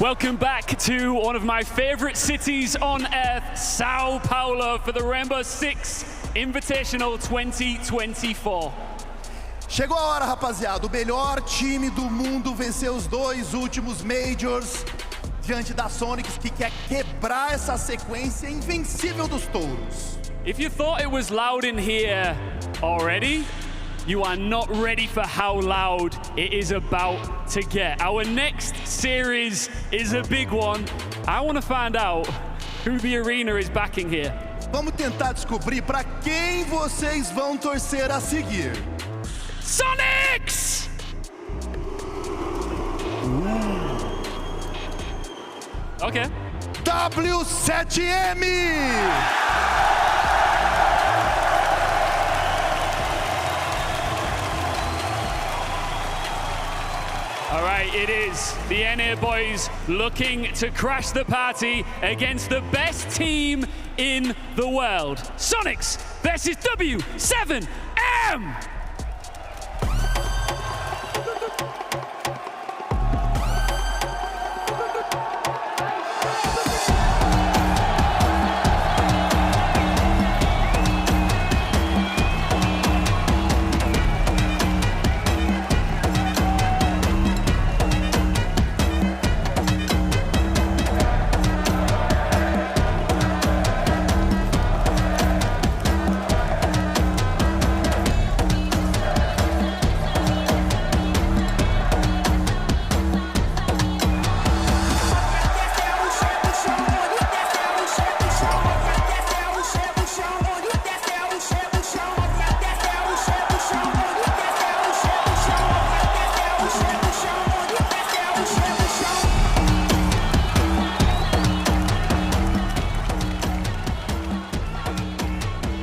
Welcome back to one of my favorite cities on earth, Sao Paulo, for the R6 Six Invitational 2024. Chegou a hora, rapaziada. O melhor time do mundo venceu os 2 últimos Majors diante da Soniqs, que quer quebrar essa sequência invencível dos touros. If you thought it was loud in here already, you are not ready for how loud it is about to get. Our next series is a big one. I want to find out who the arena is backing here. Vamos tentar descobrir para quem vocês vão torcer a seguir. Soniqs! Okay. W7m! All right, it is the NA boys looking to crash the party against the best team in the world. Soniqs versus w7m!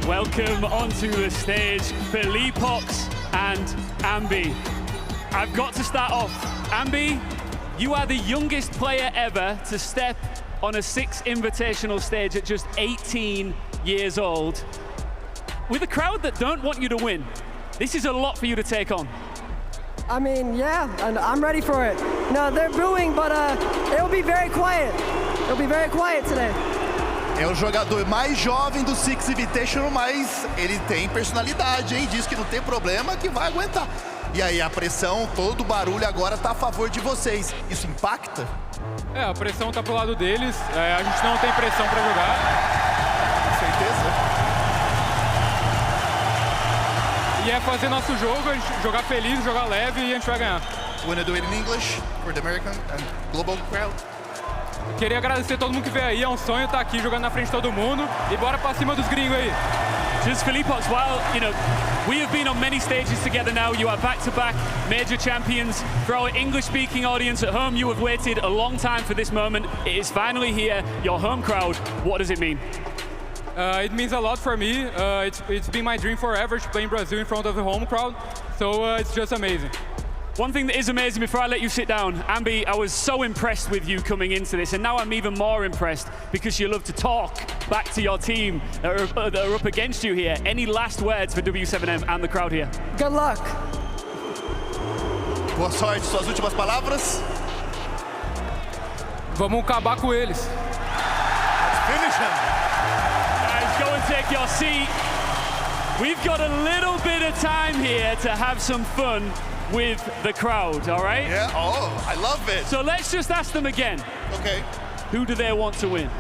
Welcome onto the stage, Esports and Ambi. I've got to start off. Ambi, you are the youngest player ever to step on a Six Invitational stage at just 18 years old. With a crowd that don't want you to win, this is a lot for you to take on. I mean, yeah, and I'm ready for it. No, they're booing, but it'll be very quiet. It'll be very quiet today. É o jogador mais jovem do Six Invitational, mas ele tem personalidade, hein? Diz que não tem problema, que vai aguentar. E aí a pressão, todo o barulho agora tá a favor de vocês. Isso impacta? É, a pressão tá pro lado deles. A gente não tem pressão para jogar. Com certeza. E é fazer nosso jogo, a gente jogar feliz, jogar leve e a gente vai ganhar. Wanna do it in English for the American and global crowd? Queria agradecer todo mundo que veio aí, é um sonho estar aqui jogando na frente de todo mundo e bora pra cima dos gringos aí. Just Esports, while, you know, we have been on many stages together now. You are back-to-back major champions. For our English-speaking audience at home, you have waited a long time for this moment. It is finally here, your home crowd. What does it mean? It means a lot for me. It's been my dream forever to play in Brazil in front of the home crowd, so it's just amazing. One thing that is amazing, before I let you sit down, Ambi, I was so impressed with you coming into this, and now I'm even more impressed because you love to talk back to your team that are up against you here. Any last words for w7m and the crowd here? Good luck. Boa sorte, suas últimas palavras? Vamos acabar com eles. Let's finish him. Guys, go and take your seat. We've got a little bit of time here to have some fun with the crowd, all right? Yeah, oh, I love it. So let's just ask them again. Ok. Who do they want to win?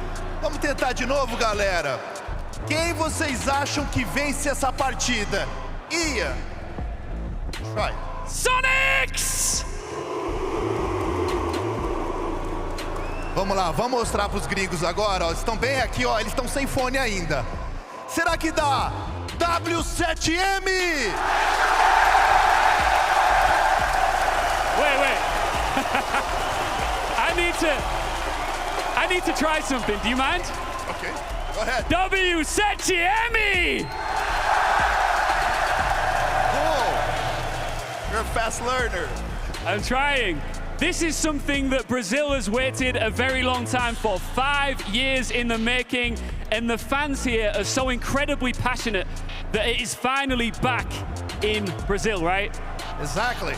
Vamos tentar de novo, galera. Quem vocês acham que vence essa partida? Ian. Try. Soniqs! Vamos lá, vamos mostrar pros gringos agora, ó. Eles estão bem aqui, ó. Eles estão sem fone ainda. Será que dá? W7m! Wait. I need to try something. Do you mind? Okay, go ahead. w7m! Oh, you're a fast learner. I'm trying. This is something that Brazil has waited a very long time for. 5 years in the making, and the fans here are so incredibly passionate that it is finally back in Brazil, right? Exactly.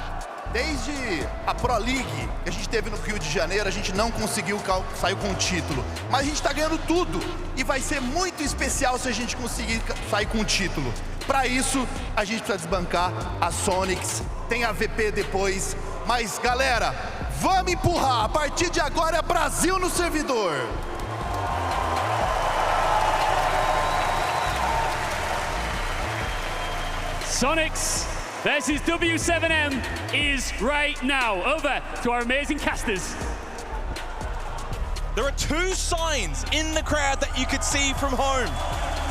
Desde a Pro League que a gente teve no Rio de Janeiro, a gente não conseguiu sair com o título. Mas a gente está ganhando tudo. E vai ser muito especial se a gente conseguir sair com o título. Para isso, a gente precisa desbancar a Soniqs. Tem a VP depois. Mas, galera, vamos empurrar. A partir de agora é Brasil no servidor. Soniqs versus W7M is right now. Over to our amazing casters. There are two signs in the crowd that you could see from home.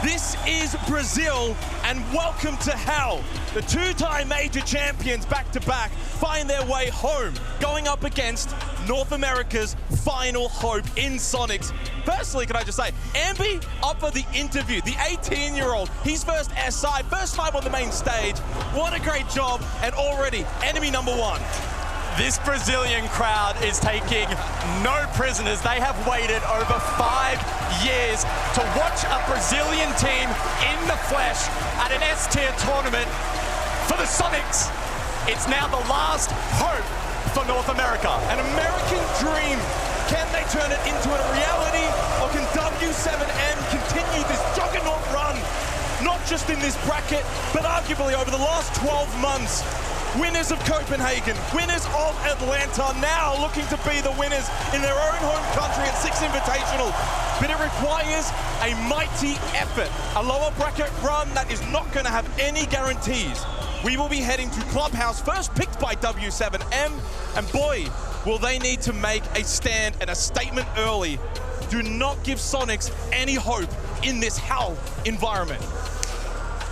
This is Brazil, and welcome to hell. The two-time major champions back-to-back find their way home, going up against North America's final hope in Soniqs. Firstly, can I just say, Ambi up for the interview, the 18-year-old, his first SI, first time on the main stage. What a great job, and already enemy number one. This Brazilian crowd is taking no prisoners. They have waited over 5 years to watch a Brazilian team in the flesh at an S-tier tournament for the Soniqs. It's now the last hope for North America. An American dream. Can they turn it into a reality, or can W7M continue this juggernaut run? Not just in this bracket, but arguably over the last 12 months. Winners of Copenhagen, winners of Atlanta, now looking to be the winners in their own home country at Six Invitational. But it requires a mighty effort, a lower bracket run that is not going to have any guarantees. We will be heading to Clubhouse, first picked by W7M, and boy, will they need to make a stand and a statement early. Do not give Soniqs any hope in this hell environment.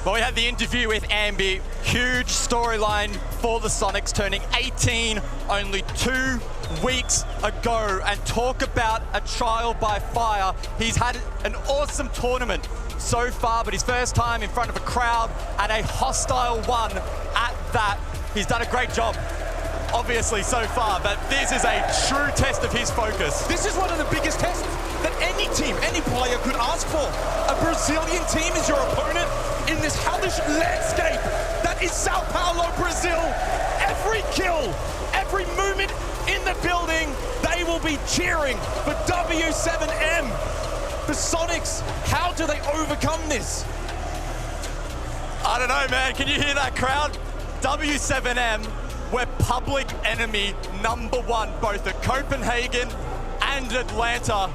Well, we had the interview with Ambi. Huge storyline for the Soniqs, turning 18 only 2 weeks ago. And talk about a trial by fire. He's had an awesome tournament so far, but his first time in front of a crowd and a hostile one at that. He's done a great job, obviously, so far, but this is a true test of his focus. This is one of the biggest tests that any team, any player could ask for. A Brazilian team is your opponent in this hellish landscape that is Sao Paulo, Brazil. Every kill, every movement in the building, they will be cheering for W7M. The Soniqs, how do they overcome this? I don't know, man. Can you hear that crowd? W7M, we're public enemy #1, both at Copenhagen and Atlanta.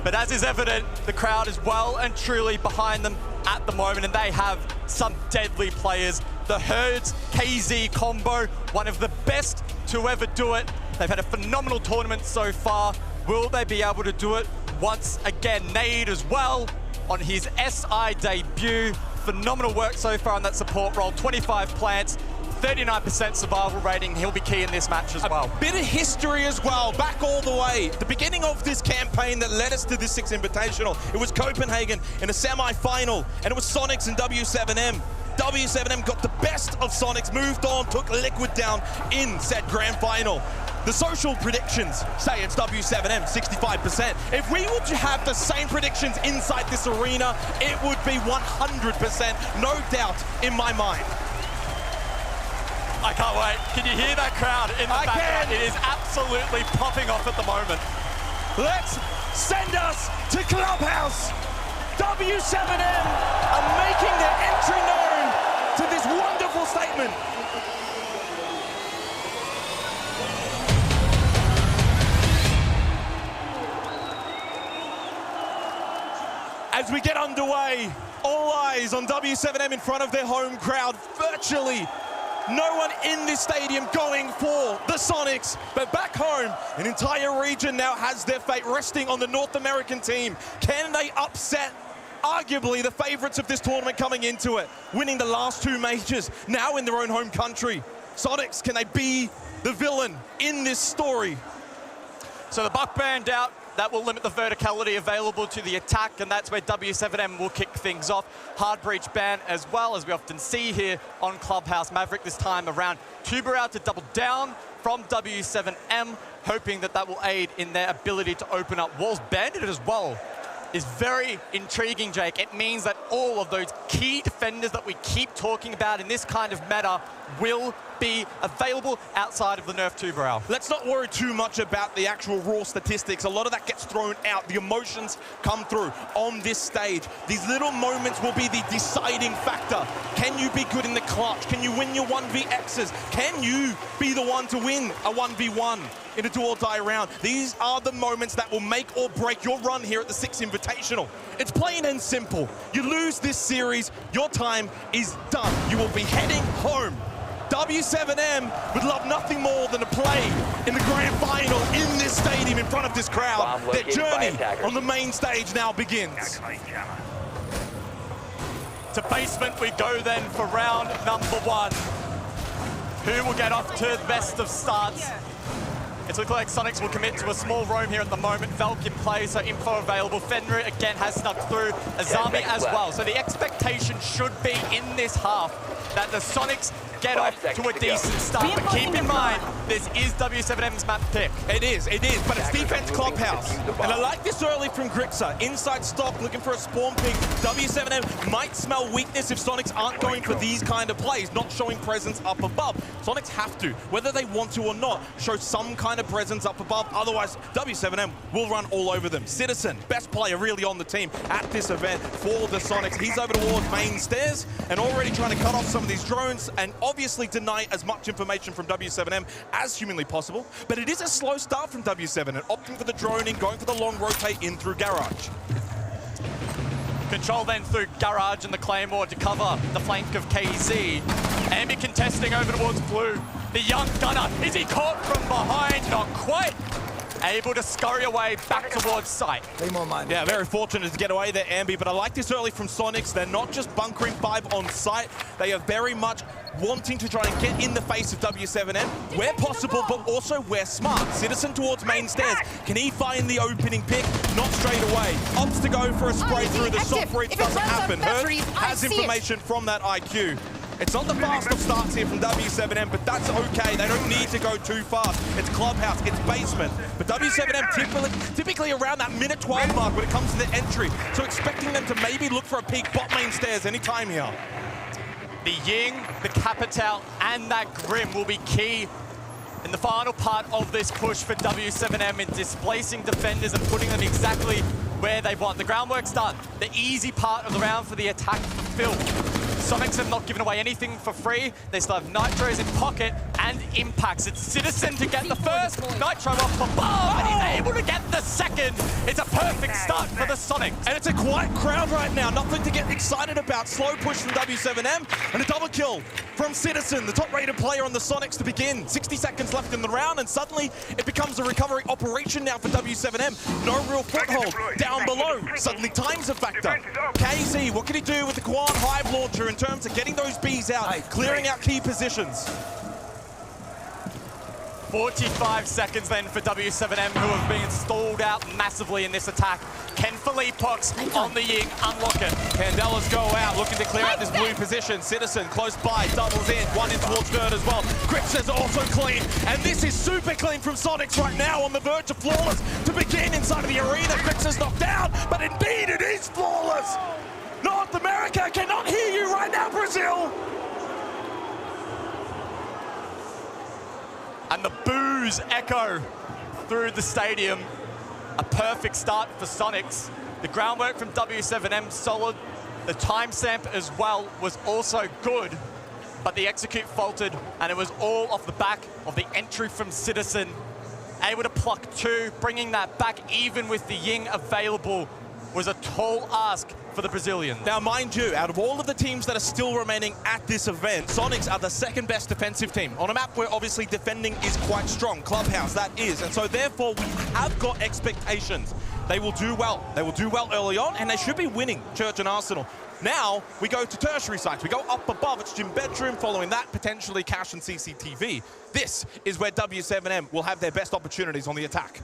But as is evident, the crowd is well and truly behind them at the moment, and they have some deadly players. The Herds KZ combo, one of the best to ever do it. They've had a phenomenal tournament so far. Will they be able to do it once again? Nade as well on his SI debut. Phenomenal work so far on that support role. 25 plants, 39% survival rating. He'll be key in this match as well. A bit of history as well, back all the way. The beginning of this campaign that led us to this Six Invitational. It was Copenhagen in a semi-final, and it was Soniqs and W7M. W7M got the best of Soniqs, moved on, took Liquid down in said grand final. The social predictions say it's W7M, 65%. If we were to have the same predictions inside this arena, it would be 100%, no doubt in my mind. I can't wait. Can you hear that crowd in the background? It is absolutely popping off at the moment. Let's send us to Clubhouse. W7M are making their entry known to this wonderful statement. As we get underway, all eyes on W7M in front of their home crowd, virtually no one in this stadium going for the Soniqs, but back home, an entire region now has their fate resting on the North American team. Can they upset arguably the favorites of this tournament coming into it, winning the last 2 majors, now in their own home country? Soniqs, can they be the villain in this story? So the buck band out. That will limit the verticality available to the attack, and that's where W7M will kick things off. Hard breach ban as well, as we often see here on Clubhouse. Maverick this time around. Tuber out to double down from W7M, hoping that that will aid in their ability to open up walls. Bandit as well is very intriguing, Jake. It means that all of those key defenders that we keep talking about in this kind of meta will be available outside of the nerf 2 brow. Let's not worry too much about the actual raw statistics. A lot of that gets thrown out. The emotions come through on this stage. These little moments will be the deciding factor. Can you be good in the clutch? Can you win your 1vXs? Can you be the one to win a 1v1 in a do or die round? These are the moments that will make or break your run here at the Six Invitational. It's plain and simple. You lose this series, your time is done. You will be heading home. W7M would love nothing more than to play in the grand final in this stadium in front of this crowd. Their journey on the main stage now begins. To basement we go then for round number 1. Who will get off to the best of starts? It's looking like Soniqs will commit to a small roam here at the moment. Valk in play, so info available. Fenrir again has snuck through. Azami as well. So the expectation should be in this half that the Soniqs get off to a decent start. But keep in mind, this is W7M's map pick. It is, but it's defense clubhouse. And I like this early from Grixer. Inside stock, looking for a spawn pick. W7M might smell weakness if Soniqs aren't going for these kind of plays, not showing presence up above. Soniqs have to, whether they want to or not, show some kind of presence up above. Otherwise, W7M will run all over them. Citizen, best player really on the team at this event for the Soniqs. He's over towards main stairs and already trying to cut off some of these drones and obviously deny as much information from W7M as humanly possible. But it is a slow start from W7M, opting for the droning, going for the long rotate in through Garage. Control then through Garage and the Claymore to cover the flank of KZ. Ambi contesting over towards Blue. The young gunner, is he caught from behind? Not quite. Able to scurry away back towards site. Yeah, very fortunate to get away there, Ambi, but I like this early from Soniqs. They're not just bunkering 5 on site. They are very much wanting to try and get in the face of W7M where possible, but also where smart. Citizen towards main stairs. Can he find the opening pick? Not straight away. Opts to go for a spray through the soft reach. Doesn't happen. Hurt has information from that IQ. It's not the fastest starts here from W7M, but that's okay. They don't need to go too fast. It's clubhouse, it's basement. But W7M typically around that minute 12 mark when it comes to the entry. So expecting them to maybe look for a peek bot main stairs anytime here. The Ying, the Capital, and that Grim will be key in the final part of this push for W7M in displacing defenders and putting them exactly where they want. The groundwork's done. The easy part of the round for the attack fulfilled. Soniqs have not given away anything for free. They still have Nitros in pocket and impacts. It's Citizen to get the first, Nitro off above, and he's able to get the second. It's a perfect start for the Soniqs. And it's a quiet crowd right now, nothing to get excited about. Slow push from W7M and a double kill from Citizen, the top-rated player on the Soniqs to begin. 60 seconds left in the round, and suddenly it becomes a recovery operation now for W7M. No real foothold down below. Suddenly time's a factor. KZ, what can he do with the Quan Hive launcher in terms of getting those bees out, clearing out key positions? 45 seconds then for W7M, who have been stalled out massively in this attack. Can Philippox on the Ying unlock it? Candelas go out, looking to clear out this blue position. Citizen close by, doubles in, one in towards third as well. Grixer's also clean, and this is super clean from Soniqs right now, on the verge of flawless to begin inside of the arena. Grixer's knocked down, but indeed it is flawless. North America cannot hear you right now, Brazil. And the boos echo through the stadium. A perfect start for Soniqs. The groundwork from W7M solid. The timestamp as well was also good, but the execute faltered, and it was all off the back of the entry from Citizen. Able to pluck 2, bringing that back even with the Ying available was a tall ask for the Brazilians. Now, mind you, out of all of the teams that are still remaining at this event, Soniqs are the second best defensive team on a map where obviously defending is quite strong. Clubhouse, that is. And so therefore, we have got expectations. They will do well. They will do well early on, and they should be winning Church and Arsenal. Now, we go to tertiary sites. We go up above. It's Gym Bedroom. Following that, potentially Cash and CCTV. This is where W7M will have their best opportunities on the attack.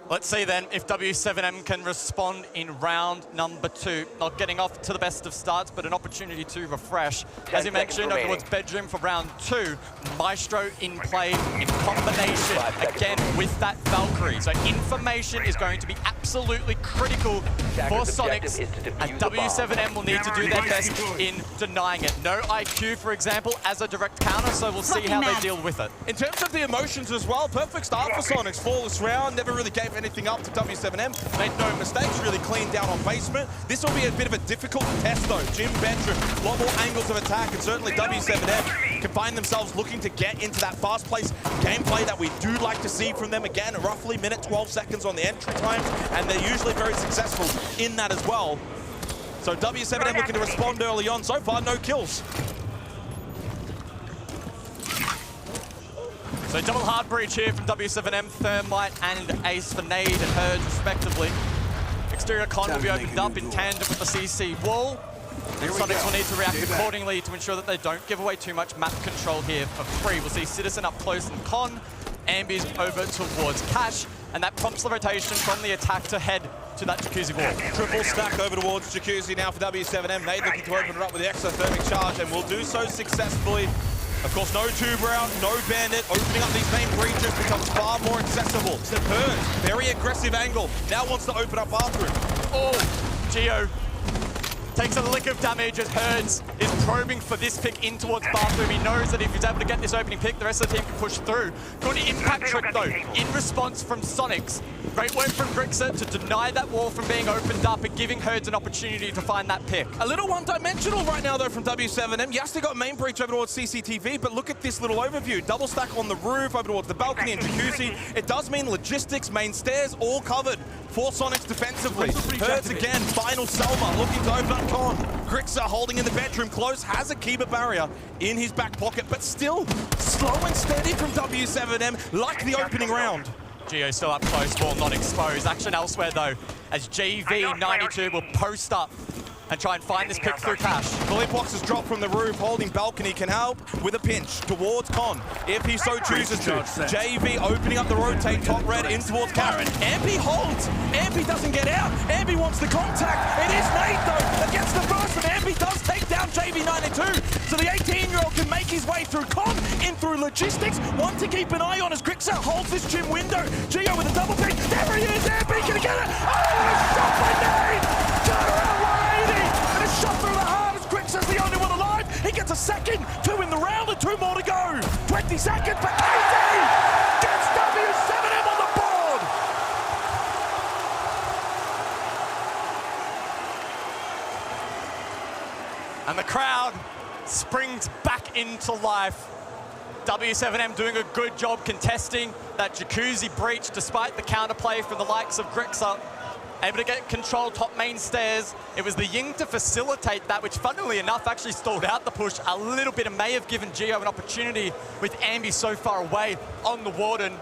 Let's see then if W7M can respond in round number 2. Not getting off to the best of starts, but an opportunity to refresh. As you mentioned, over towards bedroom for round 2. Maestro in play in combination, again, with that Valkyrie. So information is going to be absolutely critical for Soniqs, and W7M will need to do their best in denying it. No IQ, for example, as a direct counter, so we'll see how they deal with it. In terms of the emotions as well, perfect start for Soniqs. Flawless round, never really gave anything up to W7M. Made no mistakes, really clean down on basement. This will be a bit of a difficult test though. Jim Bedroom, a lot more angles of attack, and certainly W7M can find themselves looking to get into that fast-paced gameplay that we do like to see from them. Again, roughly minute 12 seconds on the entry time, and they're usually very successful in that as well. So W7M looking to respond early on. So far, no kills. So double hard breach here from W7M, Thermite and Ace for Nade and Herd respectively. Exterior con will be opened up in tandem with the CC wall. And Soniqs will need to react accordingly to ensure that they don't give away too much map control here for free. We'll see Citizen up close and con, Ambi's over towards Cash, and that prompts the rotation from the attack to head to that Jacuzzi wall. Triple stack over towards Jacuzzi now for W7M. Nade looking to open it up with the exothermic charge, and will do so successfully. Of course, no Tube Round, no Bandit. Opening up these main breaches becomes far more accessible. Herd, very aggressive angle. Now wants to open up bathroom. Oh, Geo takes a lick of damage as Herds is probing for this pick in towards bathroom. He knows that if he's able to get this opening pick, the rest of the team can push through. Good impact trick though, in response from Soniqs. Great work from Grixer to deny that wall from being opened up and giving Herds an opportunity to find that pick. A little one-dimensional right now though from W7M. Yes, they got main breach over towards CCTV, but look at this little overview. Double stack on the roof, over towards the balcony and Jacuzzi. It does mean logistics, main stairs, all covered for Soniqs defensively. Herds again, final Selma looking to open up con. Grixer holding in the bedroom close, has a Kiba barrier in his back pocket, but still slow and steady from W7M, like the opening round. Geo still up close, ball not exposed. Action elsewhere though, as GV92 will post up and try and find this pick through Cash. Bullet box has dropped from the roof, holding balcony can help with a pinch towards con, if he so chooses to. JV opening up the rotate, top red in towards Cash. Ambi holds, Ambi doesn't get out, Ambi wants the contact. It is Nade though, against the first, and Ambi does take down JV92. So the 18-year-old can make his way through con, in through logistics. One to keep an eye on as Grixer holds this gym window. Geo with a double pick, there he is, Ambi can he get it? Oh, a shot by Nade! Turn around 180, and a shot through the heart as Grixer's the only one alive. He gets a second, 2 in the round and 2 more to go. 20 seconds, but KD gets W7M on the board. And the crowd springs back into life. W7M doing a good job contesting that Jacuzzi breach despite the counterplay from the likes of Grixer. Able to get control top main stairs. It was the Ying to facilitate that, which funnily enough actually stalled out the push a little bit and may have given Geo an opportunity with Ambi so far away on the Warden.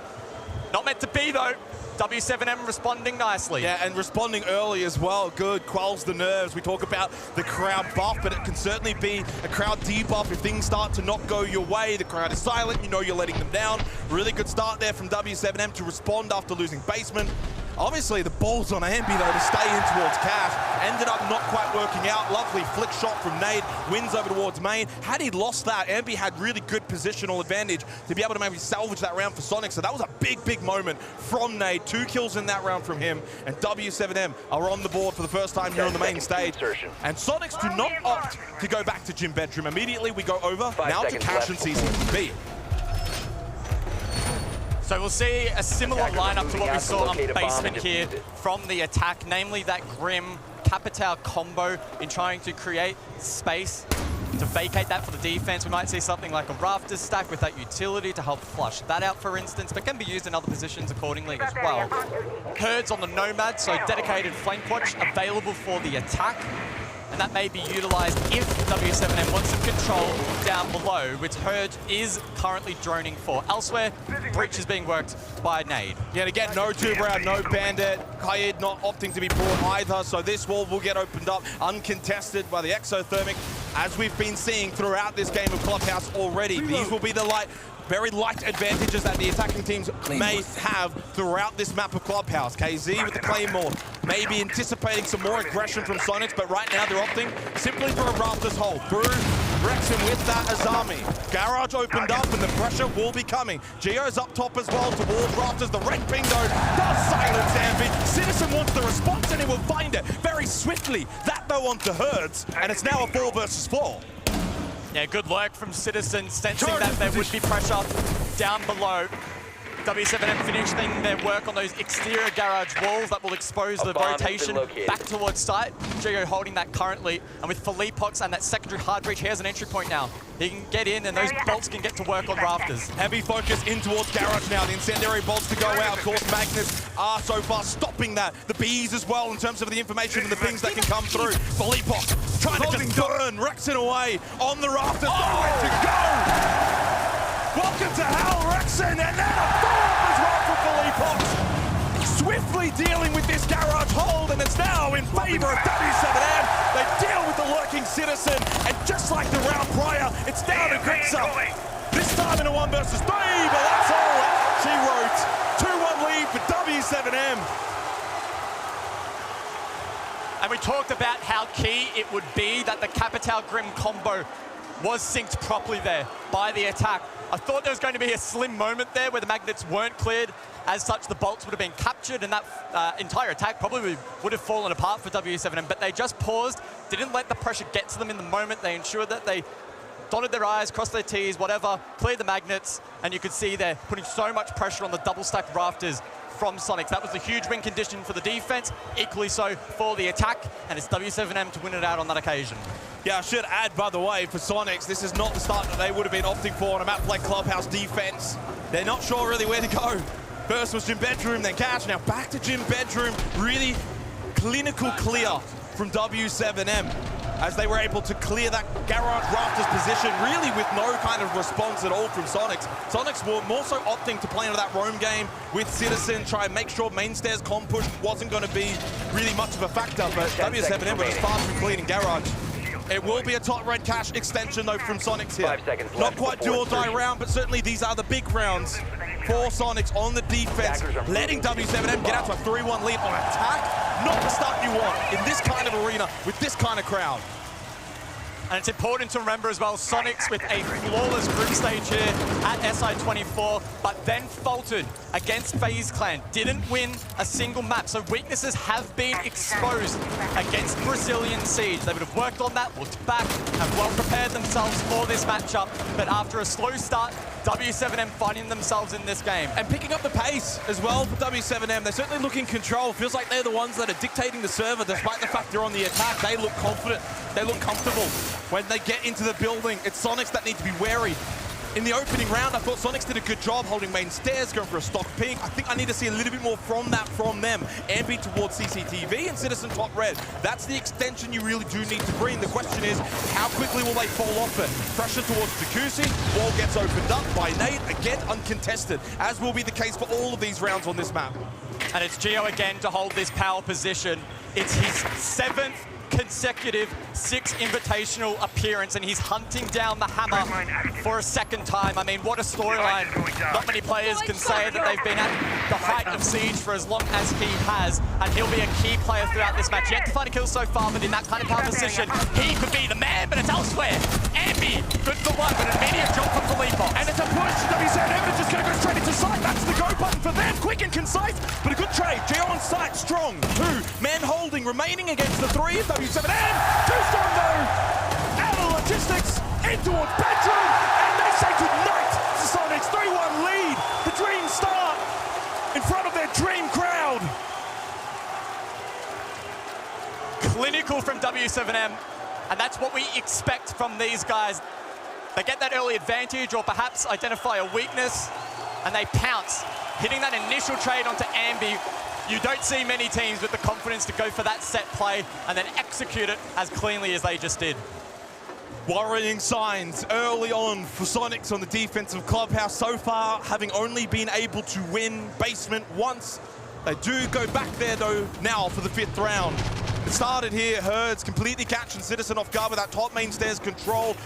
Not meant to be though. W7M responding nicely. Yeah, and responding early as well. Good, quells the nerves. We talk about the crowd buff, but it can certainly be a crowd debuff if things start to not go your way. The crowd is silent, you know you're letting them down. Really good start there from W7M to respond after losing basement. Obviously, the ball's on Ambi, though, to stay in towards Cash. Ended up not quite working out. Lovely flick shot from Nade. Wins over towards main. Had he lost that, Ambi had really good positional advantage to be able to maybe salvage that round for Soniqs. So that was a big, big moment from Nade. 2 kills in that round from him. And W7M are on the board for the first time here on the main stage. And Soniqs do not opt to go back to Gym Bedroom. Immediately, we go over now to Cash and CCTV. So we'll see a similar lineup to what we saw on basement here from the attack, namely that Grim Capitao combo in trying to create space to vacate that for the defense. We might see something like a Rafters stack with that utility to help flush that out, for instance, but can be used in other positions accordingly as well. Herds on the Nomad, so dedicated flank watch available for the attack. And that may be utilized if W7M wants some control down below, which Herd is currently droning for. Elsewhere, breach is being worked by Nade. Yeah, and again, no Tube Round, no Bandit. Kaid not opting to be brought either, so this wall will get opened up uncontested by the exothermic. as we've been seeing throughout this game of Clubhouse already. These will be the very light advantages that the attacking teams may have throughout this map of Clubhouse. KZ with the Claymore, maybe anticipating some more aggression from Soniqs, but right now they're opting simply for a Raptors hold. Brew wrecks him with that Azami. Garage opened up and the pressure will be coming. Geo's up top as well towards Raptors. The red bingo does silence Ambi. Citizen wants the response and he will find it very swiftly. That though onto Herds, and it's now a 4 versus 4. Yeah, good work from Citizen, sensing that there would be pressure down below. w7m finishing their work on those exterior garage walls that will expose the rotation back towards site. Geo holding that currently, and with Philippox and that secondary hard reach, he has an entry point now. He can get in and those bolts can get to work on Rafters. Heavy focus in towards Garage now. The incendiary bolts to go out. Of course, Magnus are so far stopping that. The bees as well in terms of the information and the things that can come through. Philippox trying to just burn Rexon away on the Rafters. Nowhere to go! Welcome to hell, Rexon, and then a follow-up as well for Philippox. Swiftly dealing with this garage hold, and it's now in favor of w7m. They deal with the lurking Citizen, and just like the round prior, it's down to Grixa. This time in a 1 versus 3, but that's all she wrote. 2-1 lead for w7m. And we talked about how key it would be that the Capital Grim combo was synced properly there by the attack. I thought there was going to be a slim moment there where the magnets weren't cleared. As such, the bolts would have been captured and that entire attack probably would have fallen apart for w7m, but they just paused, didn't let the pressure get to them in the moment. They ensured that they dotted their I's, crossed their T's, whatever, cleared the magnets, and you could see they're putting so much pressure on the double-stacked Rafters from Soniqs. That was a huge win condition for the defense, equally so for the attack, and it's w7m to win it out on that occasion. Yeah, I should add, by the way, for Soniqs, this is not the start that they would have been opting for on a map like Clubhouse defense. They're not sure really where to go. First was Gym Bedroom, then Cash, now back to Gym Bedroom. Really clinical clear from w7m as they were able to clear that Garage Rafters position, really with no kind of response at all from Soniqs. Soniqs were more so opting to play into that roam game with Citizen, try and make sure main stairs comp push wasn't going to be really much of a factor, but w7m were just far from clean in Garage. It will be a top red cash extension though from Soniqs here. Not quite do or die round, but certainly these are the big rounds for Soniqs on the defense, letting w7m get out to a 3-1 lead on attack. Not the start you want in this kind of arena with this kind of crowd. And it's important to remember as well, Soniqs with a flawless group stage here at SI24, but then faltered against FaZe Clan. Didn't win a single map, so weaknesses have been exposed against Brazilian Siege. They would have worked on that, looked back, have well prepared themselves for this matchup, but after a slow start, w7m finding themselves in this game. And picking up the pace as well for w7m. They're certainly looking control. Feels like they're the ones that are dictating the server, despite the fact they're on the attack. They look confident, they look comfortable. When they get into the building, it's Soniqs that need to be wary. In the opening round, I thought Soniqs did a good job holding main stairs, going for a stock pink. I think I need to see a little bit more from that from them. Ambi towards CCTV and Citizen top red. That's the extension you really do need to bring. The question is, how quickly will they fall off it? Pressure towards Jacuzzi, wall gets opened up by Nate, again uncontested, as will be the case for all of these rounds on this map. And it's Geo again to hold this power position. It's his 7th consecutive Six Invitational appearance, and he's hunting down the hammer for a second time. I mean, what a storyline. Not many players can say that they've been at the height of Siege for as long as he has, and he'll be a key player throughout this match. Yet to find a kill so far, but in that kind of power position, he could be the man, but it's elsewhere. Ambi, good for one, but an immediate jump from Philippox. And it's a push. w7m is just going to go straight into sight. That's the go button for them. Quick and concise, but a good trade. Geo on sight, strong. 2 men holding, remaining against the 3 of w7m. Too strong though. Out of logistics, in towards Bedroom, and they say goodnight to Soniqs. 3-1 lead. The dream start in front of their dream crowd. Clinical from w7m, and that's what we expect from these guys. They get that early advantage or perhaps identify a weakness, and they pounce, hitting that initial trade onto Ambi. You don't see many teams with the confidence to go for that set play and then execute it as cleanly as they just did. Worrying signs early on for Soniqs on the defensive Clubhouse. So far, having only been able to win basement once They do go back there, though, now for the 5th round. It started here, Herds completely catching Citizen off guard with that top main stairs control.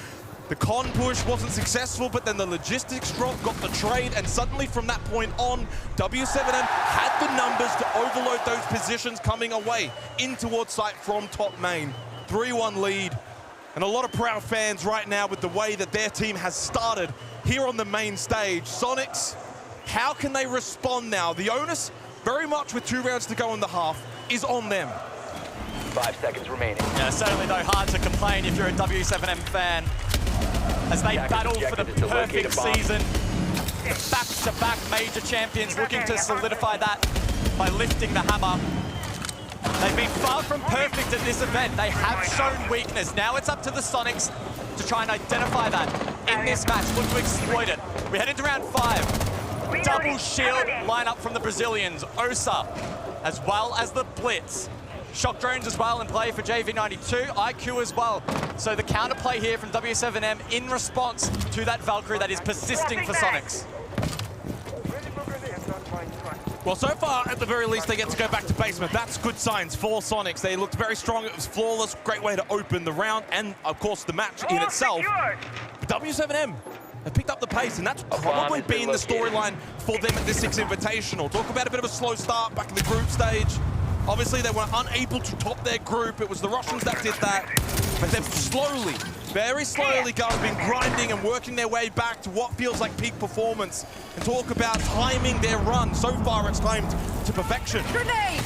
The con push wasn't successful, but then the logistics drop, got the trade, and suddenly from that point on, w7m had the numbers to overload those positions coming away in towards site from top main. 3-1 lead, and a lot of proud fans right now with the way that their team has started here on the main stage. Soniqs, how can they respond now? The onus, very much with 2 rounds to go in the half, is on them. 5 seconds remaining. Yeah, certainly though hard to complain if you're a w7m fan, as they battle for the perfect season. Back-to-back major champions looking to solidify that by lifting the hammer. They've been far from perfect at this event. They have shown weakness. Now it's up to the Soniqs to try and identify that in this match. Look to exploit it. We head into round 5. Double shield lineup from the Brazilians. Osa, as well as the Blitz. Shock drones as well in play for JV92. IQ as well. So the counterplay here from w7m in response to that Valkyrie that is persisting for Soniqs. Well, so far, at the very least, they get to go back to basement. That's good signs for Soniqs. They looked very strong. It was flawless. Great way to open the round and, of course, the match in itself. But w7m have picked up the pace, and that's probably been the storyline for them at this Six Invitational. Talk about a bit of a slow start back in the group stage. Obviously, they were unable to top their group. It was the Russians that did that. But they've slowly, very slowly, guys, been grinding and working their way back to what feels like peak performance. And talk about timing their run. So far, it's timed to perfection. Grenade!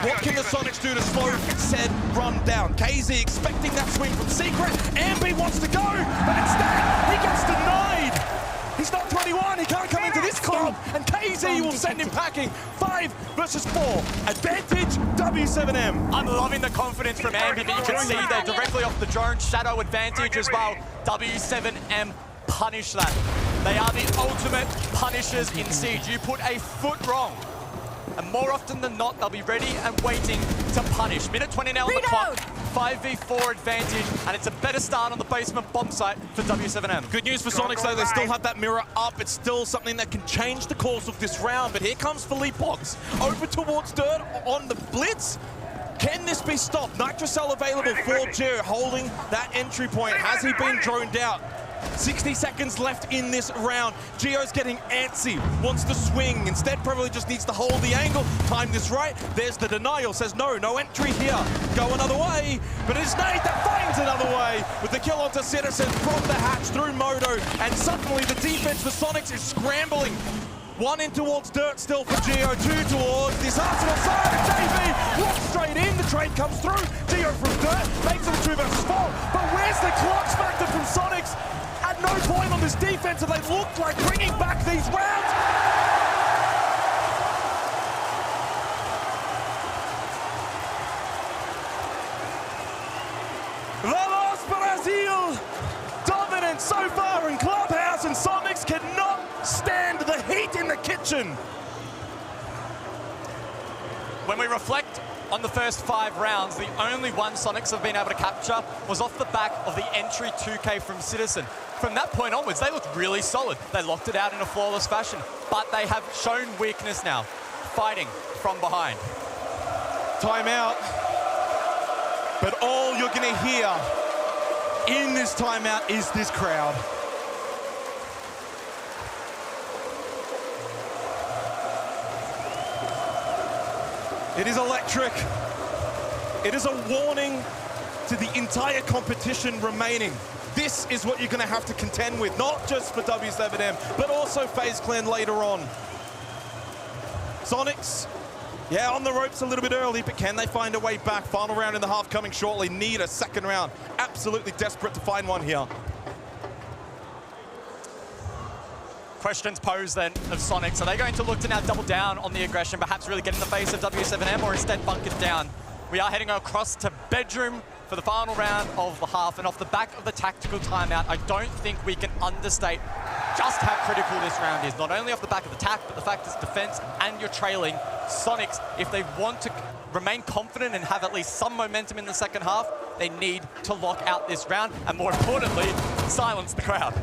What can the Soniqs do to slow said run down? KZ expecting that swing from Secret. Ambi wants to go, but instead, he gets denied. He's not 21, he can't come into this club, and KZ will send him packing. 5 versus 4, advantage w7m. I'm loving the confidence from Ambi, but you can see they're directly off the drone. Shadow advantage as well. w7m punish that. They are the ultimate punishers in Siege. You put a foot wrong, and more often than not, they'll be ready and waiting to punish. Minute 20 now on the clock. 5v4 advantage, and it's a better start on the basement bomb site for w7m. Good news for Soniqs, though, they still have that mirror up. It's still something that can change the course of this round, but here comes Philippox over towards Dirt on the Blitz. Can this be stopped? Nitrocell available for Gio, holding that entry point. Has he been droned out? 60 seconds left in this round. Gio's getting antsy, wants to swing. Instead, probably just needs to hold the angle. Time this right. There's the denial. Says no entry here. Go another way. But it's Nate that finds another way with the kill onto Citizen from the hatch through Moto. And suddenly the defense for Soniqs is scrambling. 1 in towards Dirt still for Gio. 2 towards this Arsenal side. JV walks straight in. The trade comes through. Gio from Dirt makes it a 2 versus 4. But where's the clutch factor from Soniqs? At no point on this defense have they looked like bringing back these rounds. Vamos Brazil! Dominant so far in Clubhouse, and Soniqs cannot stand the heat in the kitchen. When we reflect on the first 5 rounds, the only one Soniqs have been able to capture was off the back of the entry 2K from Citizen. From that point onwards, they looked really solid. They locked it out in a flawless fashion, but they have shown weakness now, fighting from behind. Timeout. But all you're gonna hear in this timeout is this crowd. It is electric. It is a warning to the entire competition remaining. This is what you're going to have to contend with, not just for w7m, but also FaZe Clan later on. Soniqs, yeah, on the ropes a little bit early, but can they find a way back? Final round in the half coming shortly. Need a second round. Absolutely desperate to find one here. Questions posed then of Soniqs. Are they going to look to now double down on the aggression, perhaps really get in the face of w7m, or instead bunk it down? We are heading across to bedroom for the final round of the half, and off the back of the tactical timeout, I don't think we can understate just how critical this round is. Not only off the back of the tack, but the fact it's defense and you're trailing. Soniqs, if they want to remain confident and have at least some momentum in the second half, they need to lock out this round, and more importantly, silence the crowd.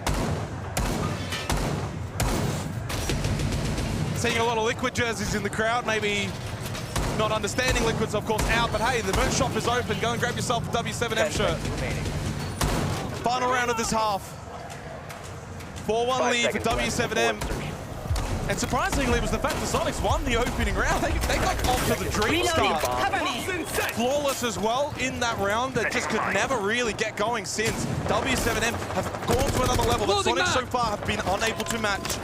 Seeing a lot of Liquid jerseys in the crowd, maybe not understanding. Liquid's, of course, out, but hey, the merch shop is open. Go and grab yourself a W7M shirt. Final round of this half. 4-1 lead for W7M. And surprisingly, it was the fact that Soniqs won the opening round. They got off to the dream start. Flawless as well in that round. That just could never really get going since. W7M have gone to another level that Soniqs so far have been unable to match.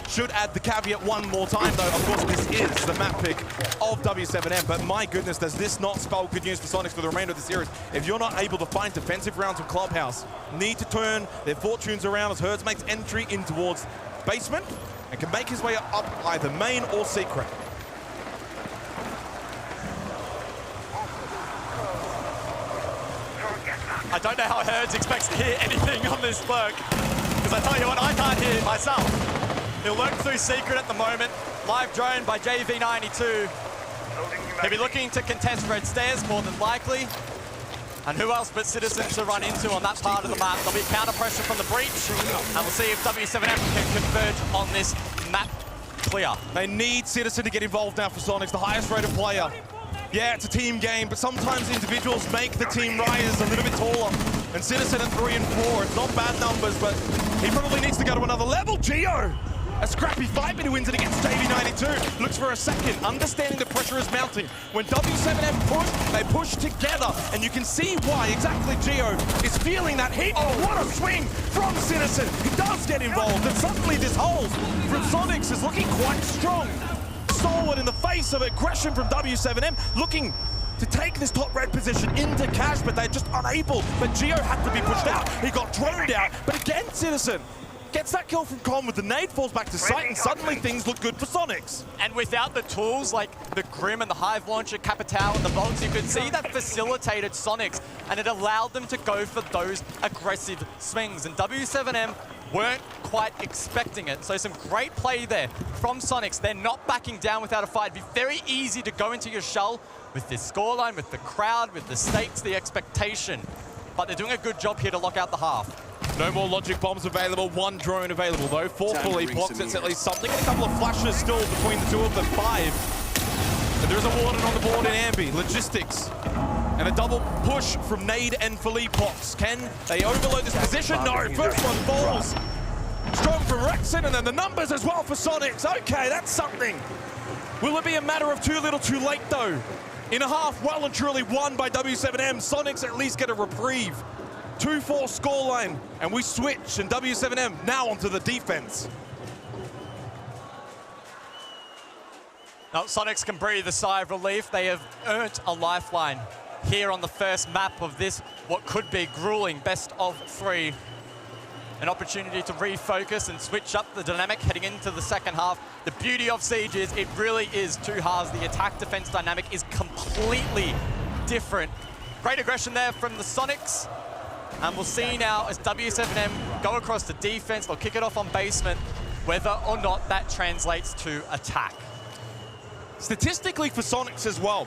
Should add the caveat one more time, though. Of course, this is the map pick of W7M, but my goodness, does this not spell good news for Soniqs for the remainder of the series? If you're not able to find defensive rounds of Clubhouse, need to turn their fortunes around as Herds makes entry in towards basement and can make his way up either main or secret. I don't know how Herds expects to hear anything on this lurk, because I tell you what, I can't hear it myself. He'll lurk through secret at the moment. Live drone by JV92. He'll be looking to contest red stairs more than likely. And who else but Citizen to run into on that part of the map? There'll be counter pressure from the breach. And we'll see if W7M can converge on this map clear. They need Citizen to get involved now for Soniqs, the highest rated player. Yeah, it's a team game, but sometimes individuals make the team rise a little bit taller. And Citizen at 3 and 4, it's not bad numbers, but he probably needs to go to another level. Geo! A scrappy fight, but he wins it against JV92. Looks for a second, understanding the pressure is mounting. When W7M push, they push together, and you can see why exactly Geo is feeling that heat. Oh, what a swing from Citizen. He does get involved, and suddenly this hold from Soniqs is looking quite strong. Stalwart in the face of aggression from W7M, looking to take this top red position into cash, but they're just unable. But Geo had to be pushed out. He got droned out, but again, Citizen gets that kill from Con with the nade, falls back to sight, and suddenly things look good for Soniqs. And without the tools like the Grim and the Hive Launcher, Capital and the bolts, you could see that facilitated Soniqs, and it allowed them to go for those aggressive swings. And W7M weren't quite expecting it. So some great play there from Soniqs. They're not backing down without a fight. It'd be very easy to go into your shell with this scoreline, with the crowd, with the stakes, the expectation. But they're doing a good job here to lock out the half. No more logic bombs available, one drone available though. 4 fully blocks, it's at least something. And a couple of flashes still between the two of them, 5. And there's a warden on the board in Ambi, logistics. And a double push from Nade and Philippox. Can they overload this position? No, first one falls. Strong from Rexon, and then the numbers as well for Soniqs. Okay, that's something. Will it be a matter of too little too late though? In a half, well and truly won by W7M. Soniqs at least get a reprieve. 2-4 scoreline, and we switch, and W7M now onto the defense. Now, Soniqs can breathe a sigh of relief. They have earned a lifeline here on the first map of this, what could be grueling best of 3. An opportunity to refocus and switch up the dynamic heading into the second half. The beauty of Siege is it really is 2 halves. The attack-defense dynamic is completely different. Great aggression there from the Soniqs. And we'll see now as W7M go across the defense, they'll kick it off on basement, whether or not that translates to attack. Statistically for Soniqs as well,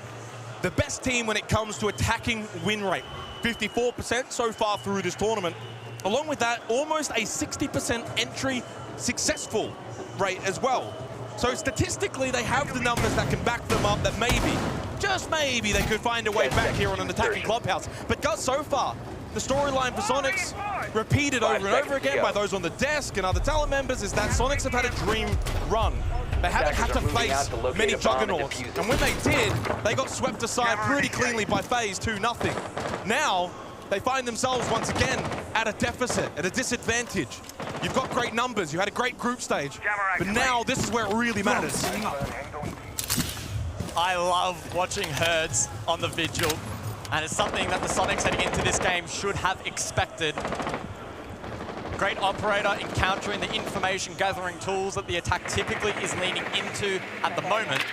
the best team when it comes to attacking win rate. 54% so far through this tournament. Along with that, almost a 60% entry successful rate as well. So statistically, they have the numbers that can back them up that maybe, just maybe, they could find a way back here on an attacking Clubhouse. But so far, the storyline for Soniqs, repeated over and over again by those on the desk and other talent members, is that Soniqs have had a dream run. They haven't had to face many juggernauts. And when they did, they got swept aside pretty cleanly by FaZe 2-0. Now, they find themselves once again at a deficit, at a disadvantage. You've got great numbers, you had a great group stage, but now this is where it really matters. I love watching Herds on the Vigil. And it's something that the Soniqs heading into this game should have expected. Great operator encountering the information gathering tools that the attack typically is leaning into at the moment.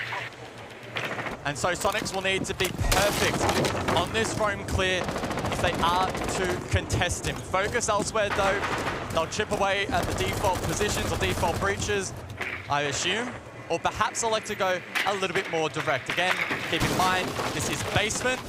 And so Soniqs will need to be perfect on this roam clear if they are to contest him. Focus elsewhere though. They'll chip away at the default positions or default breaches, I assume. Or perhaps elect to go a little bit more direct. Again, keep in mind, this is basement.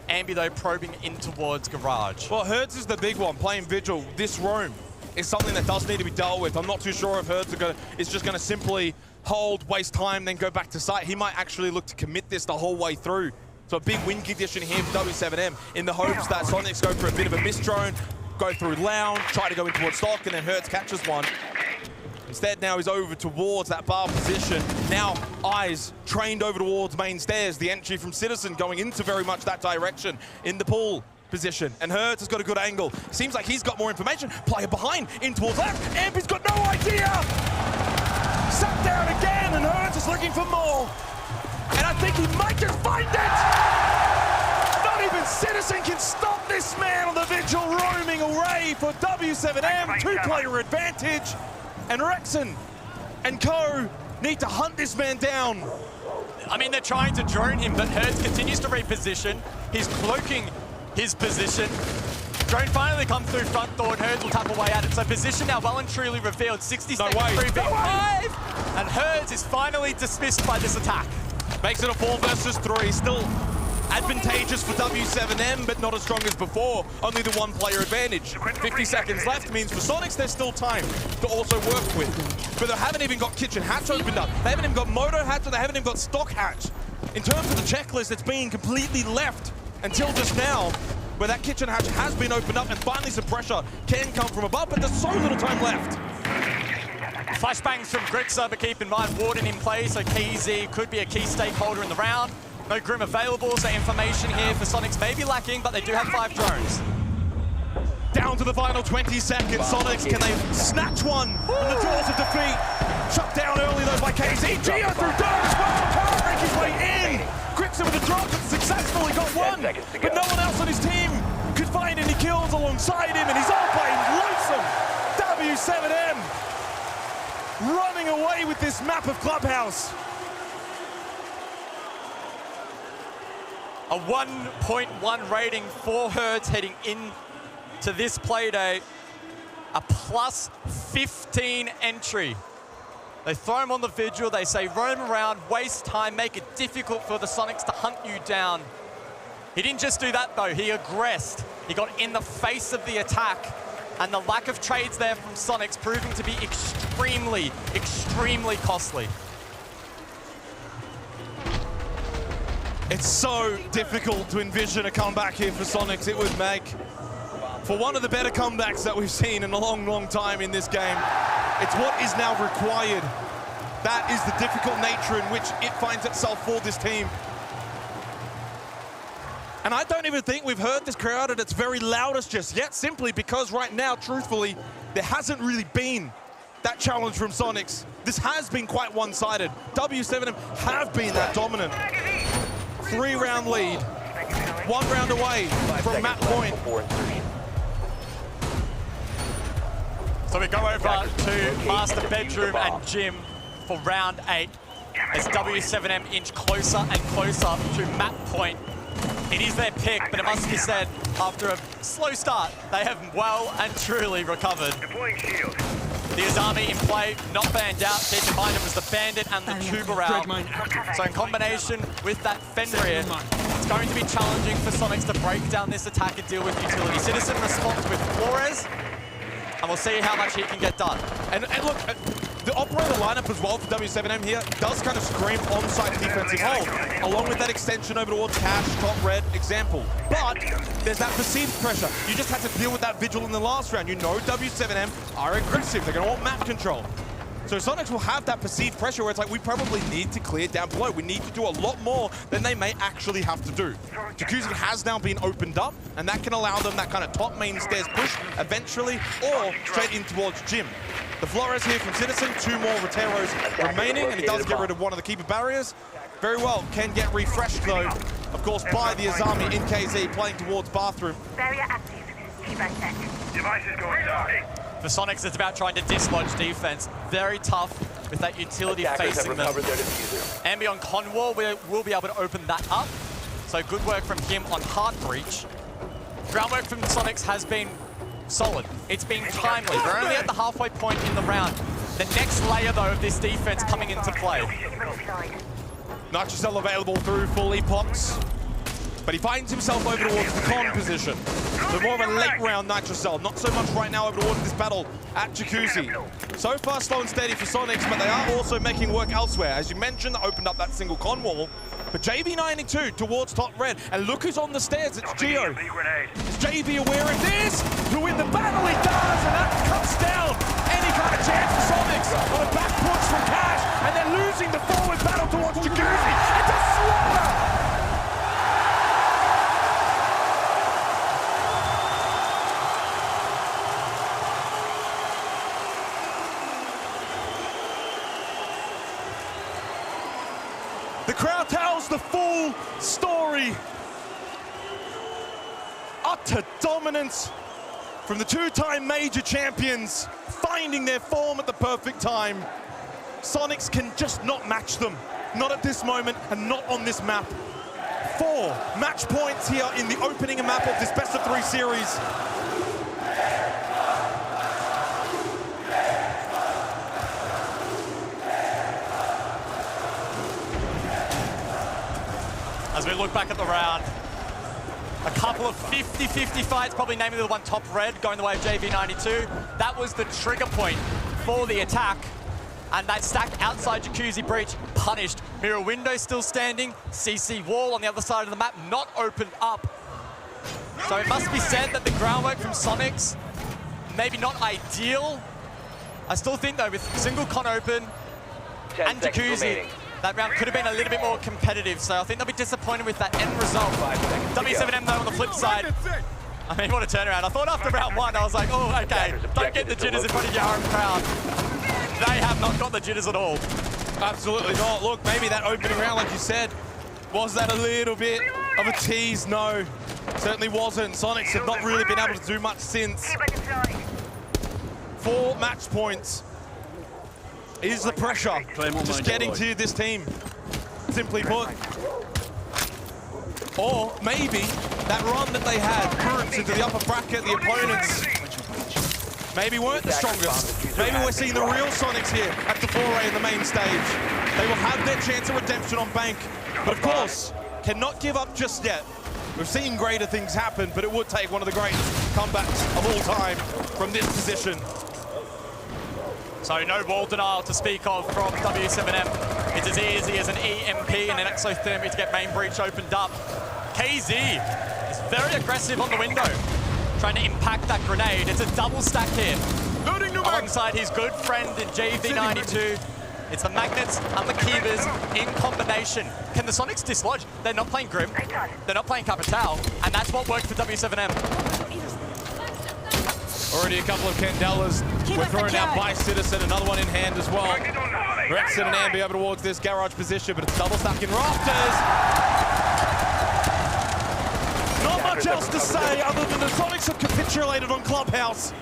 Ambi, though, probing in towards Garage. Well, Herds is the big one, playing Vigil, this roam. is something that does need to be dealt with. I'm not too sure if Hertz is just going to simply hold, waste time, then go back to site. He might actually look to commit this the whole way through. So a big win condition here for w7m in the hopes that Soniqs go for a bit of a miss drone, go through Lounge, try to go in towards stock, and then Hertz catches one. Instead, now he's over towards that bar position. Now, eyes trained over towards main stairs. The entry from Citizen going into very much that direction in the pool position. And Hertz has got a good angle. Seems like he's got more information. Player behind, in towards left. Ampy's got no idea! Sat down again, and Hertz is looking for more. And I think he might just find it! Not even Citizen can stop this man on the vigil, roaming away for w7m. Two-player advantage. And Rexon and co need to hunt this man down. I mean, they're trying to drone him, but Hertz continues to reposition. He's cloaking his position. Drone finally comes through front door, and Hertz will tap away at it. So position now well and truly revealed. 60 seconds, 3v5. And Hertz is finally dismissed by this attack. Makes it a 4 versus 3. Still advantageous for w7m, but not as strong as before. Only the one-player advantage. 50 seconds left means for Soniqs, there's still time to also work with. But they haven't even got kitchen hatch opened up. They haven't even got moto hatch, or they haven't even got stock hatch. In terms of the checklist, it's been completely left until just now, where that kitchen hatch has been opened up, and finally some pressure can come from above, but there's so little time left. Flashbangs from Grixer, but keep in mind, Warden in play, so KZ could be a key stakeholder in the round. No Grim available, so information here for Soniqs may be lacking, but they do have 5 drones. Down to the final 20 seconds. Soniqs, can they snatch one from the jaws of defeat? Shut down early though by KZ. Geo through dirt as well. Can't break his way in. Grixer with a drop and successfully got one. But no one else on his team could find any kills alongside him, and he's all playing lonesome. w7m running away with this map of Clubhouse. A 1.1 rating for Hertz heading into this playday. A plus 15 entry. They throw him on the vigil, they say roam around, waste time, make it difficult for the Soniqs to hunt you down. He didn't just do that though, he aggressed. He got in the face of the attack, and the lack of trades there from Soniqs proving to be extremely, extremely costly. It's so difficult to envision a comeback here for Soniqs. It would make for one of the better comebacks that we've seen in a long, long time in this game. It's what is now required. That is the difficult nature in which it finds itself for this team. And I don't even think we've heard this crowd at its very loudest just yet, simply because right now, truthfully, there hasn't really been that challenge from Soniqs. This has been quite one-sided. w7m have been that dominant. 3-round lead, 1 round away from match point. So we go over to Master Bedroom and Gym for round 8 as w7m inch closer and closer to map point. It is their pick, but it must be said, after a slow start, they have well and truly recovered. The Azami in play, not banned out. Keep in mind it was the Bandit and the Tuberal. So in combination with that Fenrir, it's going to be challenging for Soniqs to break down this attack and deal with utility. Citizen responds with Flores, and we'll see how much he can get done. And look, the operator lineup as well for w7m here does kind of scream on-site defensive hold, along with that extension over towards Cash, top red example. But there's that perceived pressure. You just had to deal with that vigil in the last round. You know w7m are aggressive. They're going to want map control. So Soniqs will have that perceived pressure where it's like, we probably need to clear down below. We need to do a lot more than they may actually have to do. Jacuzzi has now been opened up, and that can allow them that kind of top main stairs push eventually, or straight in towards Gym. The Flores here from Citizen, 2 more Roteros remaining, and he does get rid of one of the keeper barriers. Very well, can get refreshed though, of course, by the Azami in KZ, playing towards bathroom. Barrier active. Device is going down. For Soniqs, it's about trying to dislodge defense. Very tough with that utility facing them. Ambi on Conwar will be able to open that up. So good work from him on Heart Breach. Groundwork from Soniqs has been solid. It's been timely. We're only at the halfway point in the round. The next layer, though, of this defense coming into play. Nitrocell available through full epochs. but he finds himself over towards the con position. So more of a late round Nitrocell, not so much right now over towards this battle at Jacuzzi. So far slow and steady for Soniqs, but they are also making work elsewhere. As you mentioned, they opened up that single con wall, but JV92 towards top red, and look who's on the stairs, it's Geo. Is JV aware of this? To win the battle he does, and that cuts down any kind of chance for Soniqs on a back push from Cash, and they're losing the forward battle towards Jacuzzi. It's a slaughter! The crowd tells the full story. Utter dominance from the two-time major champions, finding their form at the perfect time. Soniqs can just not match them. Not at this moment and not on this map. 4 match points here in the opening map of this best-of-3 series. As we look back at the round, a couple of 50-50 fights, probably namely the one top red going the way of JV92. That was the trigger point for the attack. And that stack outside Jacuzzi Breach punished. Mirror window still standing, CC wall on the other side of the map not opened up. So it must be said that the groundwork from Soniqs, maybe not ideal. I still think though with single con open and Jacuzzi, that round could have been a little bit more competitive, so I think they'll be disappointed with that end result. W7m though on the flip side, I mean, what a turnaround. I thought after round 1, I was like, oh, okay, don't get the jitters in front of your own crowd. They have not got the jitters at all. Absolutely not. Look, maybe that opening round, like you said, was that a little bit of a tease? No, certainly wasn't. Soniqs have not really been able to do much since. 4 match points. Is the pressure just getting to this team, simply put. Or maybe that run that they had, groups into the upper bracket, the opponents maybe weren't the strongest. Maybe we're seeing the real Soniqs here at the foray in the main stage. They will have their chance of redemption on bank, but of course, cannot give up just yet. We've seen greater things happen, but it would take one of the greatest comebacks of all time from this position. So no wall denial to speak of from W7M. It's as easy as an EMP and an exothermic to get main breach opened up. KZ is very aggressive on the window, trying to impact that grenade. It's a double stack here. Alongside his good friend in JV92. It's the magnets and the Kivas in combination. Can the Soniqs dislodge? They're not playing Grim. They're not playing Capital. And that's what worked for W7M. Already a couple of Candelas were thrown out by Citizen, another one in hand as well. Rexon and Ambi over towards this garage position, but it's double stack in rafters. Not much else to say other than the Soniqs have capitulated on Clubhouse.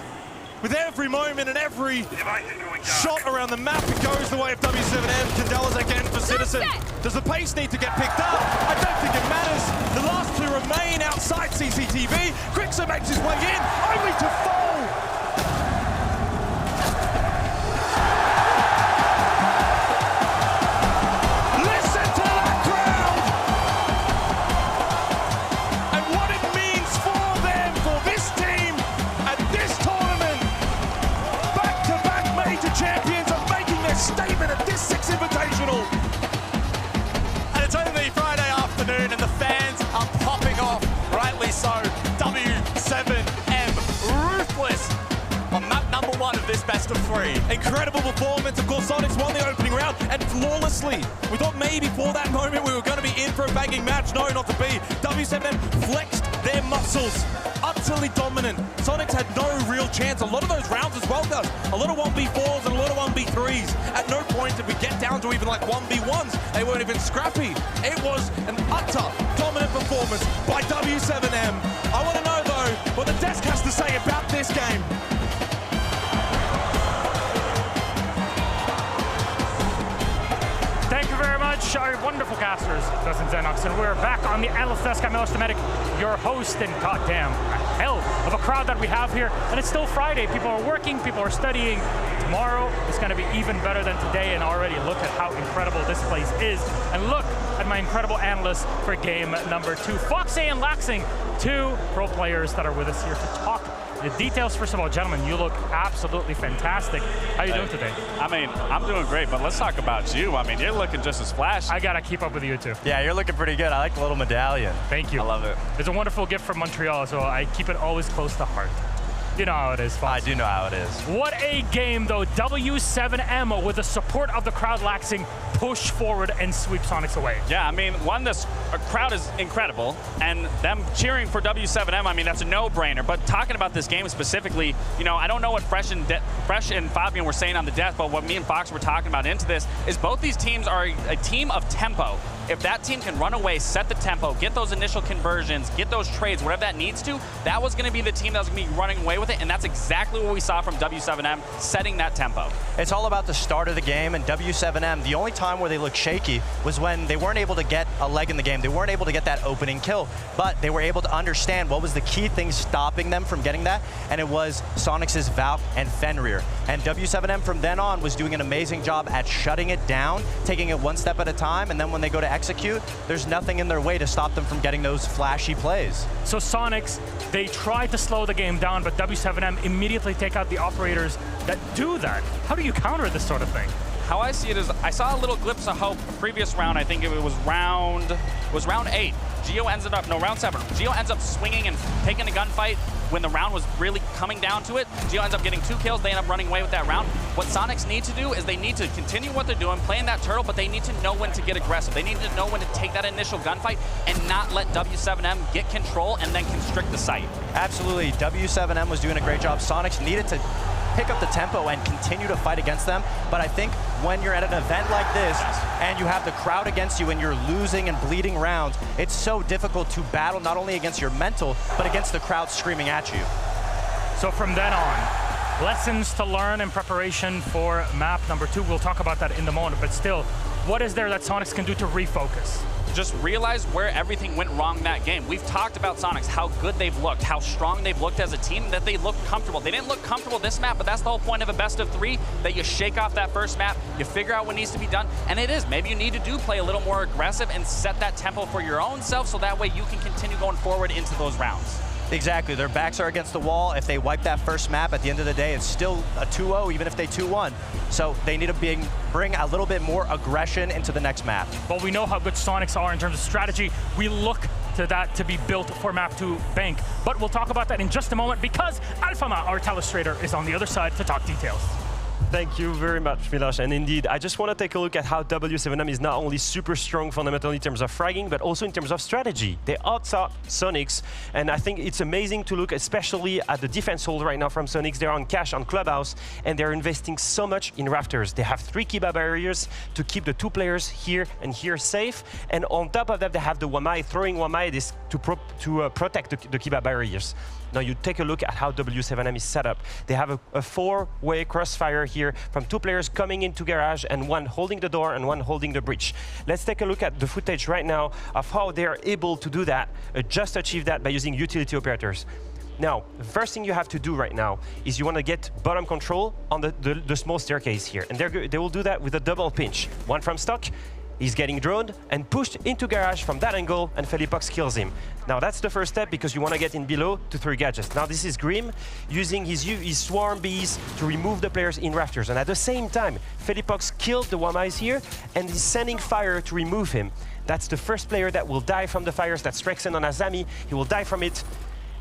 With every moment and every shot around the map, it goes the way of W7M. Candelas again for Citizen. Does the pace need to get picked up? I don't think it matters. The last 2 remain outside CCTV. Grixer makes his way in, only to fall. Listen to that crowd! And what it means for them, for this team, at this tournament. Back-to-back major champions are making their statement at this Six Invitational. And it's only Friday afternoon and the fans are popping off, rightly so. W7M, ruthless on map number 1 of this best of 3. Incredible performance. Of course, Soniqs won the opening round and flawlessly. We thought maybe for that moment we were going to be in for a banging match. No, not to be. W7M flexed their muscles. Utterly dominant. Soniqs had no real chance. A lot of those rounds as well, guys. A lot of 1v4s and a lot of 1v3s. At no point did we get down to even like 1v1s. They weren't even scrappy. It was an utter dominant performance by W7M. I want to know, though, what the desk has to say about this game. Thank you very much. our wonderful casters, Dustin Soniqs, and we're back on the analyst desk. I'm Milos Dometic, your host, and goddamn, a hell of a crowd that we have here. And it's still Friday. People are working, people are studying. Tomorrow is going to be even better than today, and already look at how incredible this place is. And look at my incredible analysts for game number 2. Foxy and Laxing, 2 pro players that are with us here to talk the details. First of all, gentlemen, you look absolutely fantastic. How are you doing today? I mean, I'm doing great, but let's talk about you. I mean, you're looking just as flashy. I gotta keep up with you too. Yeah, you're looking pretty good. I like the little medallion. Thank you. I love it. It's a wonderful gift from Montreal, so I keep it always close to heart. You know how it is, Fox. I do know how it is. What a game, though. W7M, with the support of the crowd, Laxing, push forward and sweep Soniqs away. Yeah, I mean, this crowd is incredible, and them cheering for W7M, I mean, that's a no-brainer. But talking about this game specifically, you know, I don't know what Fresh and Fabian were saying on the death, but what me and Fox were talking about into this is both these teams are a team of tempo. If that team can run away, set the tempo, get those initial conversions, get those trades, whatever that needs to, that was going to be the team that was going to be running away with it, and that's exactly what we saw from W7M, setting that tempo. It's all about the start of the game, and W7M, the only time where they looked shaky was when they weren't able to get a leg in the game. They weren't able to get that opening kill, but they were able to understand what was the key thing stopping them from getting that, and it was Soniqs' Valk and Fenrir. And W7M from then on was doing an amazing job at shutting it down, taking it one step at a time, and then when they go to execute, there's nothing in their way to stop them from getting those flashy plays. So Soniqs, they tried to slow the game down, but W7M immediately take out the operators that do that. How do you counter this sort of thing? How I see it is, I saw a little glimpse of hope previous round. I think it was round 8. Round 7. Geo ends up swinging and taking a gunfight when the round was really coming down to it. Geo ends up getting 2 kills. They end up running away with that round. What Soniqs need to do is they need to continue what they're doing, playing that turtle, but they need to know when to get aggressive. They need to know when to take that initial gunfight and not let W7M get control and then constrict the site. Absolutely. W7M was doing a great job. Soniqs needed to pick up the tempo and continue to fight against them. But I think when you're at an event like this and you have the crowd against you and you're losing and bleeding rounds, it's so difficult to battle not only against your mental, but against the crowd screaming at you. So from then on, lessons to learn in preparation for map number 2. We'll talk about that in the moment, but still, what is there that Soniqs can do to refocus? Just realize where everything went wrong that game. We've talked about Soniqs, how good they've looked, how strong they've looked as a team, that they look comfortable. They didn't look comfortable this map, but that's the whole point of a best of 3, that you shake off that first map, you figure out what needs to be done, and it is. Maybe you need to play a little more aggressive and set that tempo for your own self so that way you can continue going forward into those rounds. Exactly. Their backs are against the wall. If they wipe that first map, at the end of the day, it's still a 2-0, even if they 2-1. So they need to bring a little bit more aggression into the next map. Well, we know how good Soniqs are in terms of strategy. We look to that to be built for map 2 Bank. But we'll talk about that in just a moment because Alfama, our telestrator, is on the other side to talk details. Thank you very much, Milos. And indeed, I just want to take a look at how W7M is not only super strong fundamentally in terms of fragging, but also in terms of strategy. They outsought Soniqs, and I think it's amazing to look especially at the defense hold right now from Soniqs. They're on cash on Clubhouse, and they're investing so much in rafters. They have 3 Kiba barriers to keep the 2 players here and here safe. And on top of that, they have the Wamai, throwing Wamai this to protect the Kiba barriers. Now you take a look at how W7M is set up. They have a 4-way crossfire here from 2 players coming into garage and 1 holding the door and 1 holding the breach. Let's take a look at the footage right now of how they are able to do that, just achieve that by using utility operators. Now, the first thing you have to do right now is you want to get bottom control on the small staircase here. And they will do that with a double pinch. 1 from stock. He's getting droned and pushed into garage from that angle, and Felipox kills him. Now that's the first step because you want to get in below to 3 gadgets. Now this is Grim using his swarm bees to remove the players in rafters. And at the same time, Felipox killed the Wamais here and is sending fire to remove him. That's the first player that will die from the fires that strikes in on Azami. He will die from it.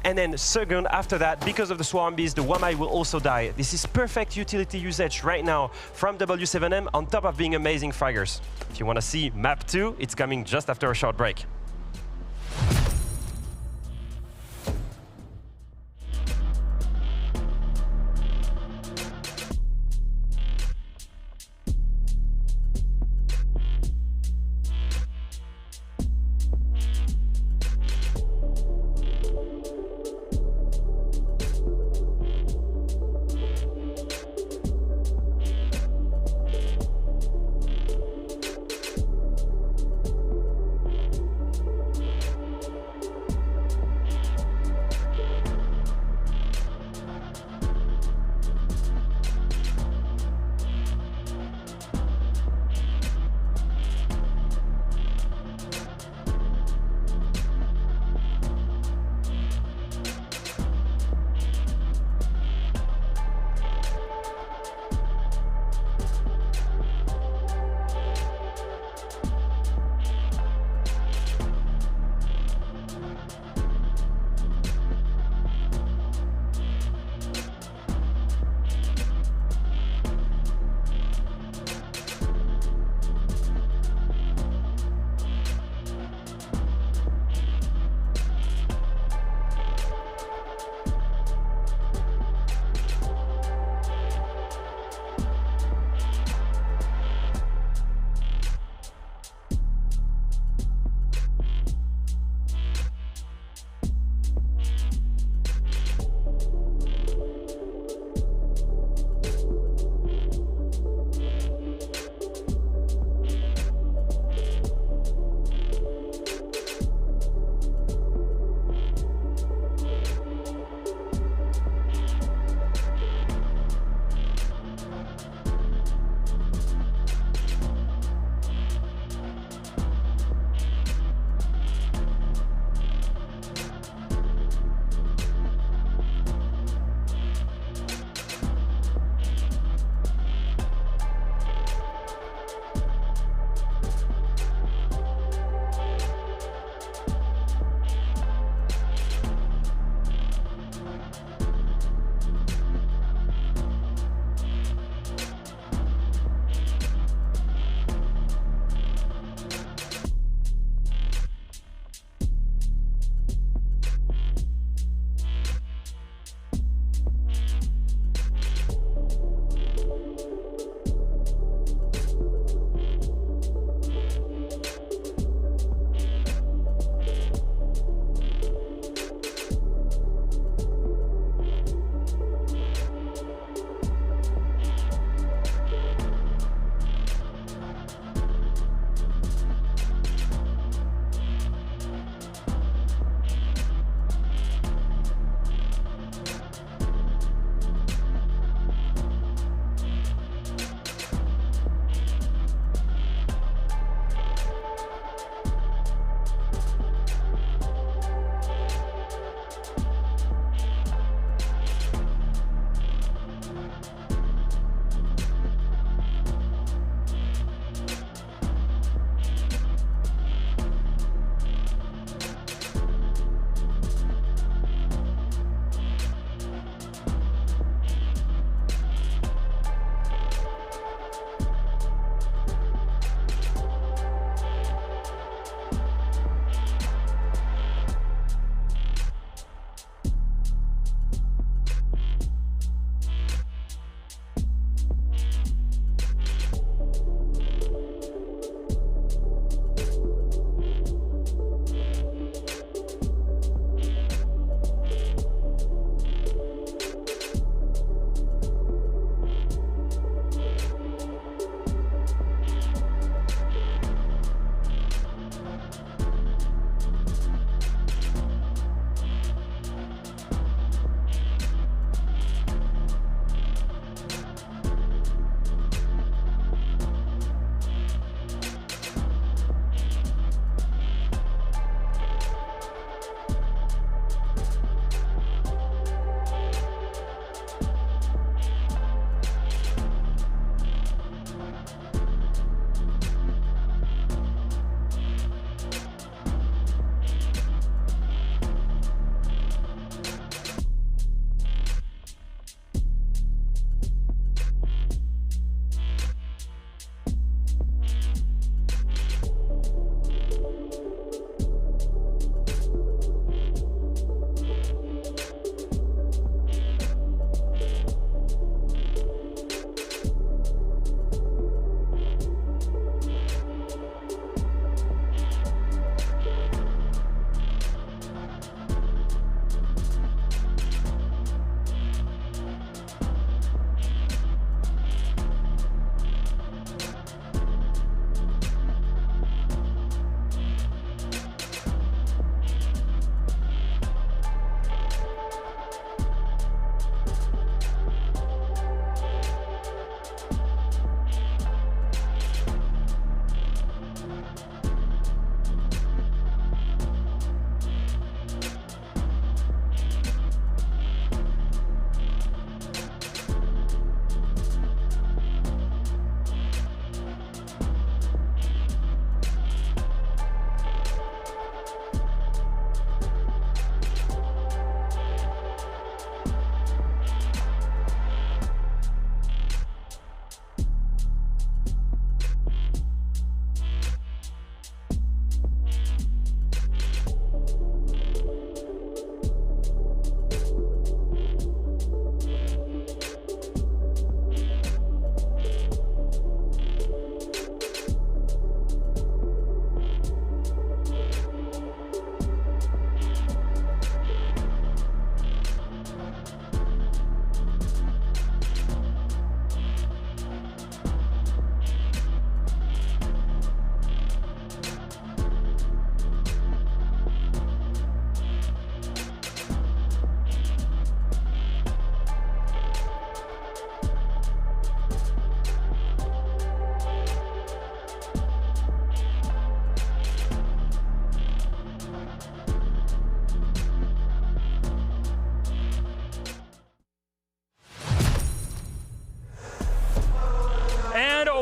And then second, after that, because of the swarm bees, the Wamai will also die. This is perfect utility usage right now from W7M on top of being amazing fraggers. If you want to see map 2, it's coming just after a short break.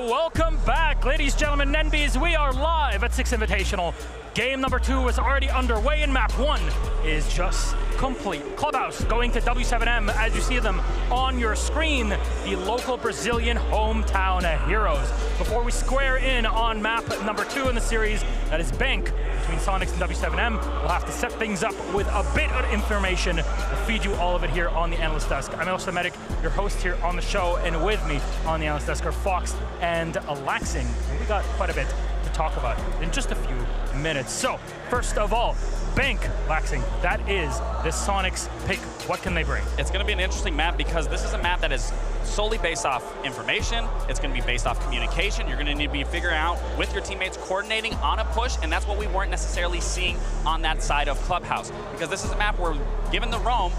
welcome back, ladies, gentlemen, NBs. We are live at Six Invitational. Game number 2 is already underway, and map 1 is just complete. Clubhouse going to W7M, as you see them on your screen, the local Brazilian hometown heroes. Before we square in on map number 2 in the series, that is Bank between Soniqs and W7M, we'll have to set things up with a bit of information. We'll feed you all of it here on the analyst desk. I'm w7m, your host here on the show, and with me on the analyst desk are Fox and Laxing. We got quite a bit to talk about in just a few minutes. So, first of all, Bank, Laxing, that is this Soniqs pick. What can they bring? It's going to be an interesting map because this is a map that is solely based off information. It's going to be based off communication. You're going to need to be figuring out with your teammates, coordinating on a push, and that's what we weren't necessarily seeing on that side of Clubhouse. Because this is a map where, given the roam,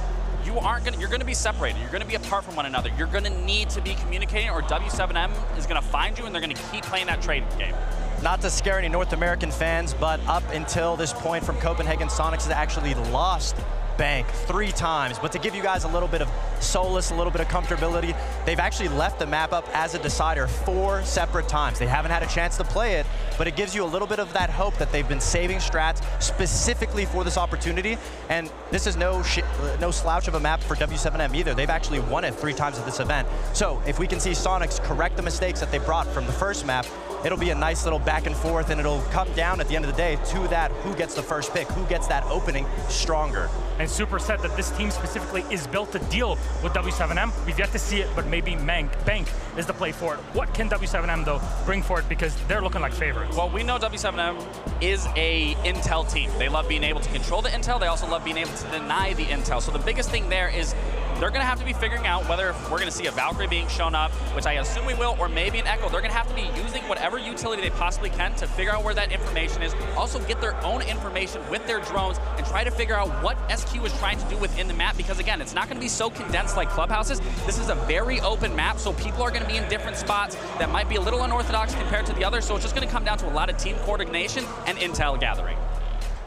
you're going to be separated. You're going to be apart from one another. You're going to need to be communicating, or W7M is going to find you, and they're going to keep playing that trade game. Not to scare any North American fans, but up until this point from Copenhagen, Soniqs has actually lost Bank 3 times. But to give you guys a little bit of solace, a little bit of comfortability, they've actually left the map up as a decider 4 separate times. They haven't had a chance to play it, but it gives you a little bit of that hope that they've been saving strats specifically for this opportunity. And this is no slouch of a map for W7M either. They've actually won it 3 times at this event. So if we can see Soniqs correct the mistakes that they brought from the first map, it'll be a nice little back and forth, and it'll come down at the end of the day to that who gets the first pick, who gets that opening stronger. And Super said that this team specifically is built to deal with W7M. We've yet to see it, but maybe Bank is the play for it. What can W7M, though, bring for it? Because they're looking like favorites. Well, we know W7M is a intel team. They love being able to control the intel. They also love being able to deny the intel. So the biggest thing there is they're going to have to be figuring out whether we're going to see a Valkyrie being shown up, which I assume we will, or maybe an Echo. They're going to have to be using whatever utility they possibly can to figure out where that information is, also get their own information with their drones, and try to figure out what SQ is trying to do within the map, because again, it's not going to be so condensed like Clubhouses. This is a very open map, so people are going to be in different spots that might be a little unorthodox compared to the others, so it's just going to come down to a lot of team coordination and intel gathering.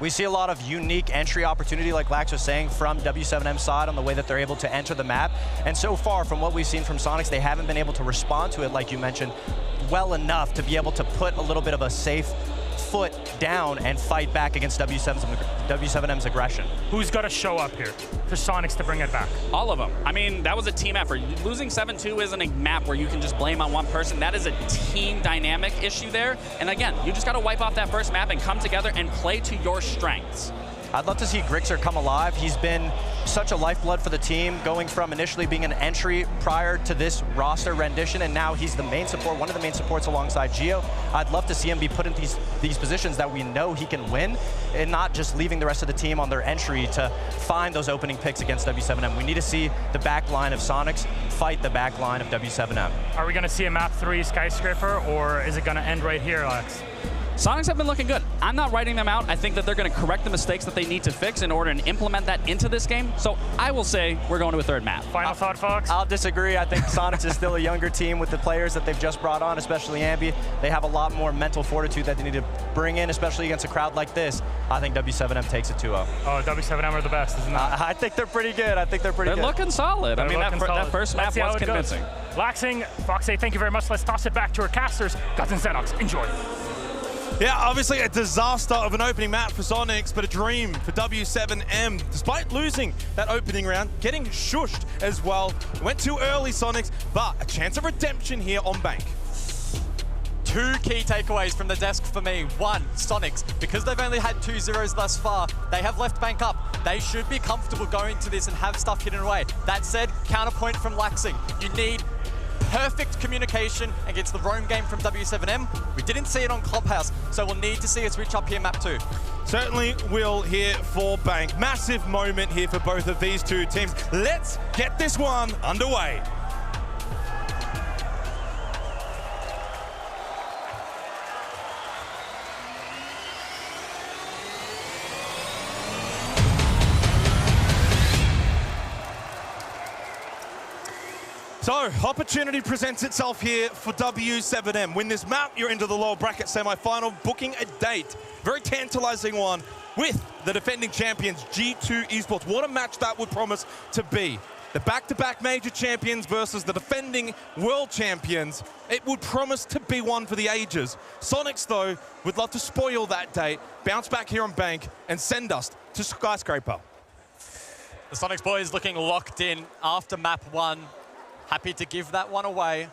We see a lot of unique entry opportunity, like Lax was saying, from W7M's side on the way that they're able to enter the map. And so far, from what we've seen from Soniqs, they haven't been able to respond to it, like you mentioned, well enough to be able to put a little bit of a safe foot down and fight back against W7M's aggression. Who's got to show up here for Soniqs to bring it back? All of them. I mean, that was a team effort. Losing 7-2 isn't a map where you can just blame on one person. That is a team dynamic issue there. And again, you just got to wipe off that first map and come together and play to your strengths. I'd love to see Grixer come alive. He's been such a lifeblood for the team, going from initially being an entry prior to this roster rendition, and now he's the main support, one of the main supports alongside Gio. I'd love to see him be put in these positions that we know he can win, and not just leaving the rest of the team on their entry to find those opening picks against W7M. We need to see the back line of Soniqs fight the back line of W7M. Are we going to see a map 3 skyscraper, or is it going to end right here, Alex? Soniqs have been looking good. I'm not writing them out. I think that they're going to correct the mistakes that they need to fix in order to implement that into this game. So I will say we're going to a 3rd map. Final thought, Fox? I'll disagree. I think Soniqs is still a younger team with the players that they've just brought on, especially Ambi. They have a lot more mental fortitude that they need to bring in, especially against a crowd like this. I think W7M takes it 2-0. Oh, W7M are the best, isn't that? I think they're pretty good. I think they're pretty good. They're looking solid. They're I mean, that first map was convincing. Laxing, Foxy, thank you very much. Let's toss it back to our casters. Guts and Soniqs, enjoy. Yeah, obviously a disaster of an opening map for Soniqs, but a dream for W7M. Despite losing that opening round, getting shushed as well. Went too early, Soniqs, but a chance of redemption here on Bank. 2 key takeaways from the desk for me. 1, Soniqs, because they've only had 2 zeros thus far, they have left Bank up. They should be comfortable going to this and have stuff hidden away. That said, counterpoint from Laxing. You need perfect communication against the roam game from W7M. We didn't see it on Clubhouse, so we'll need to see it switch up here map 2. Certainly will here for Bank. Massive moment here for both of these 2 teams. Let's get this one underway. So, opportunity presents itself here for W7M. Win this map, you're into the lower bracket semi-final, booking a date. Very tantalizing one with the defending champions, G2 Esports. What a match that would promise to be. The back-to-back major champions versus the defending world champions. It would promise to be one for the ages. Soniqs, though, would love to spoil that day, bounce back here on Bank, and send us to Skyscraper. The Soniqs boys looking locked in after map 1. Happy to give that one away.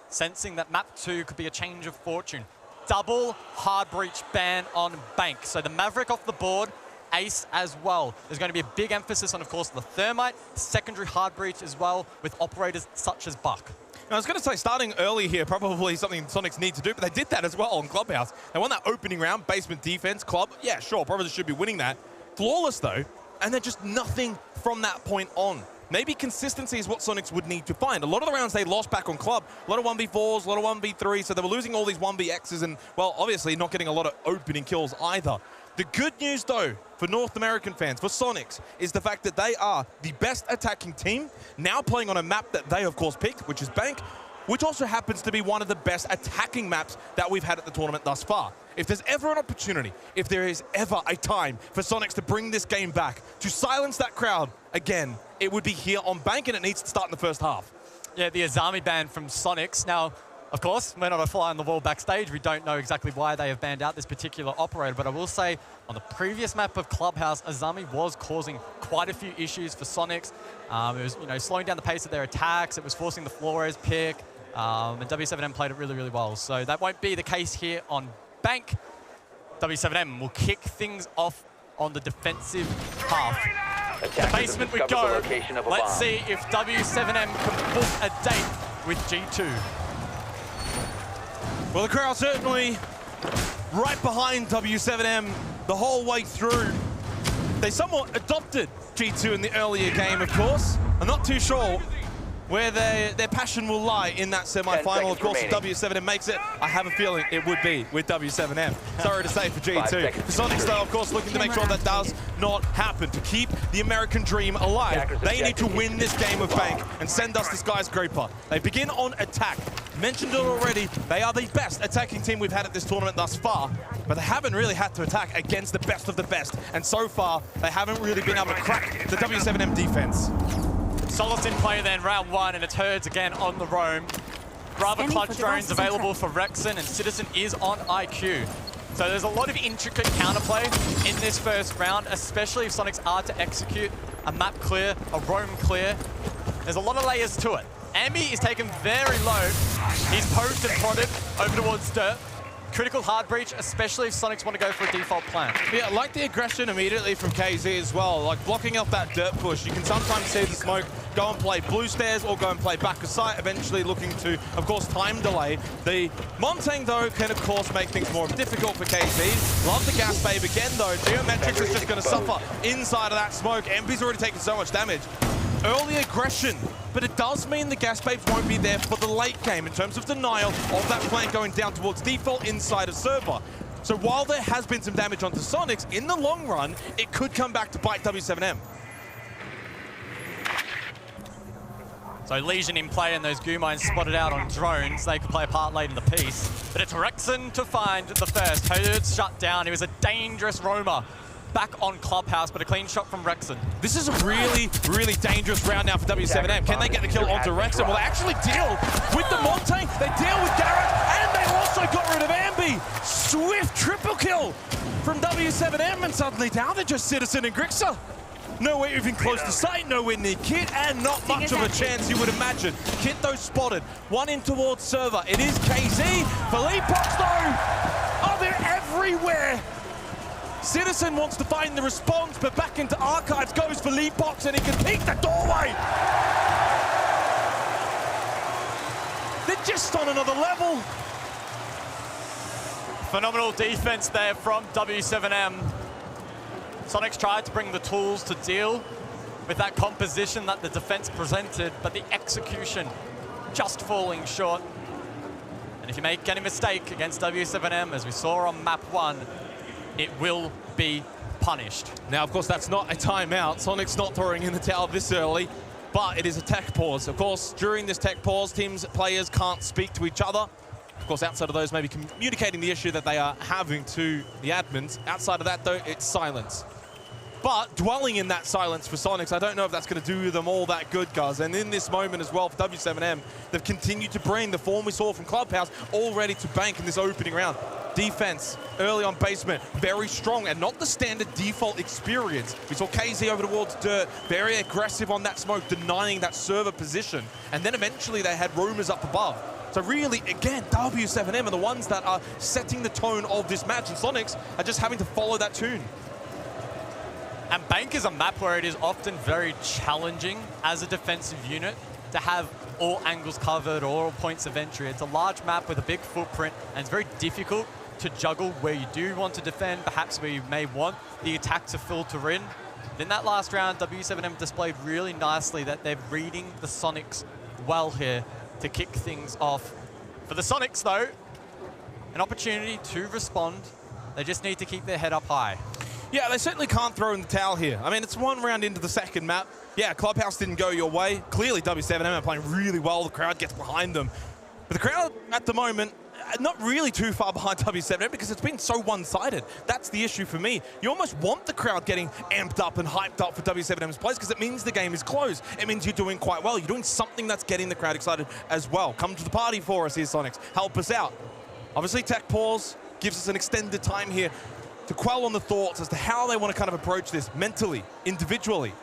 Sensing that map 2 could be a change of fortune. Double hard breach ban on Bank. So the Maverick off the board, Ace as well. There's going to be a big emphasis on, of course, the Thermite, secondary hard breach as well, with operators such as Buck. Now, I was going to say, starting early here, probably something Soniqs need to do, but they did that as well on Clubhouse. They won that opening round, basement defense, Club. Yeah, sure, probably should be winning that. Flawless, though, and then just nothing from that point on. Maybe consistency is what Soniqs would need to find. A lot of the rounds they lost back on Club, a lot of 1v4s, a lot of 1v3s, so they were losing all these 1v-Xs and, well, obviously not getting a lot of opening kills either. The good news, though, for North American fans, for Soniqs, is the fact that they are the best attacking team, now playing on a map that they, of course, picked, which is Bank, which also happens to be one of the best attacking maps that we've had at the tournament thus far. If there's ever an opportunity, if there is ever a time for Soniqs to bring this game back, to silence that crowd again, it would be here on Bank, and it needs to start in the first half. Yeah, the Azami ban from Soniqs. Now, of course, we're not a fly on the wall backstage. We don't know exactly why they have banned out this particular operator, but I will say on the previous map of Clubhouse, Azami was causing quite a few issues for Soniqs. It was, slowing down the pace of their attacks. It was forcing the Flores pick, and w7m played it really, really well. So that won't be the case here on Bank. w7m will kick things off on the defensive half. The basement we go. Let's see if w7m can book a date with G2. Well, the crowd certainly right behind w7m the whole way through. They somewhat adopted G2 in the earlier game, of course. I'm not too sure where their passion will lie in that semi-final. Of course, if w7m makes it, I have a feeling it would be with w7m. Sorry to say for G2. For Soniqs, though, of course, looking to make sure that does not happen. To keep the American dream alive, they need to win this game of Bank and send us to Skyscraper. They begin on attack. Mentioned it already, they are the best attacking team we've had at this tournament thus far, but they haven't really had to attack against the best of the best. And so far, they haven't really been able to crack the w7m defense. Solid's in play then, round 1, and it's Herds again on the roam. Rather clutch drones available for Rexon, and Citizen is on IQ. So there's a lot of intricate counterplay in this first round, especially if Soniqs are to execute a map clear, a roam clear. There's a lot of layers to it. Ambi is taken very low. He's poked and prodded over towards Dirt. Critical hard breach, especially if Soniqs want to go for a default plan. Yeah, I like the aggression immediately from KZ as well, like blocking up that dirt push. You can sometimes see the smoke go and play blue stairs or go and play back of sight, eventually looking to, of course, time delay. The Montang, though, can, of course, make things more difficult for KZ. Love the gas babe again, though. Geometrics is just going to suffer inside of that smoke. MP's already taken so much damage. Early aggression, but it does mean the gas babes won't be there for the late game in terms of denial of that flank going down towards default inside a server. So while there has been some damage onto Soniqs, in the long run, it could come back to bite w7m. So Legion in play and those goo mines spotted out on drones. They could play a part late in the piece. But it's Rexon to find the first. Herds shut down. He was a dangerous roamer. Back on Clubhouse, but a clean shot from Rexon. This is a really, really dangerous round now for w7m. Can they get the kill onto Rexon? Well, they actually deal with the Montang. They deal with Garrett, and they also got rid of Ambi. Swift triple kill from w7m, and suddenly now they're just Citizen and Grixer. Nowhere even close to sight, nowhere near Kit, and not much of a chance you would imagine. Kit, though, spotted. One in towards server. It is KZ. Philippox, though, oh, they're everywhere. Citizen wants to find the response, but back into Archives goes Philippox, and he can peek the doorway. They're just on another level. Phenomenal defense there from w7m. Soniqs tried to bring the tools to deal with that composition that the defense presented, but the execution just falling short. And if you make any mistake against w7m, as we saw on map 1, it will be punished. Now, of course, that's not a timeout. Soniqs not throwing in the towel this early, but it is a tech pause. Of course, during this tech pause, players can't speak to each other. Of course, outside of those, maybe communicating the issue that they are having to the admins. Outside of that, though, it's silence. But dwelling in that silence for Soniqs, I don't know if that's going to do them all that good, guys. And in this moment as well for W7M, they've continued to bring the form we saw from Clubhouse all ready to bank in this opening round. Defense, early on basement, very strong and not the standard default experience. We saw KZ over towards Dirt, very aggressive on that smoke, denying that server position. And then eventually they had roamers up above. So really, again, W7M are the ones that are setting the tone of this match, and Soniqs are just having to follow that tune. And Bank is a map where it is often very challenging as a defensive unit to have all angles covered or all points of entry. It's a large map with a big footprint, and it's very difficult to juggle where you do want to defend, perhaps where you may want the attack to filter in. In that last round, W7M displayed really nicely that they're reading the Soniqs well here to kick things off. For the Soniqs, though, an opportunity to respond. They just need to keep their head up high. Yeah, they certainly can't throw in the towel here. I mean, it's one round into the second map. Yeah, Clubhouse didn't go your way. Clearly, W7M are playing really well. The crowd gets behind them. But the crowd, at the moment, not really too far behind W7M because it's been so one-sided. That's the issue for me. You almost want the crowd getting amped up and hyped up for W7M's plays because it means the game is close. It means you're doing quite well. You're doing something that's getting the crowd excited as well. Come to the party for us here, Soniqs. Help us out. Obviously, tech pause gives us an extended time here to quell on the thoughts as to how they want to kind of approach this mentally, individually.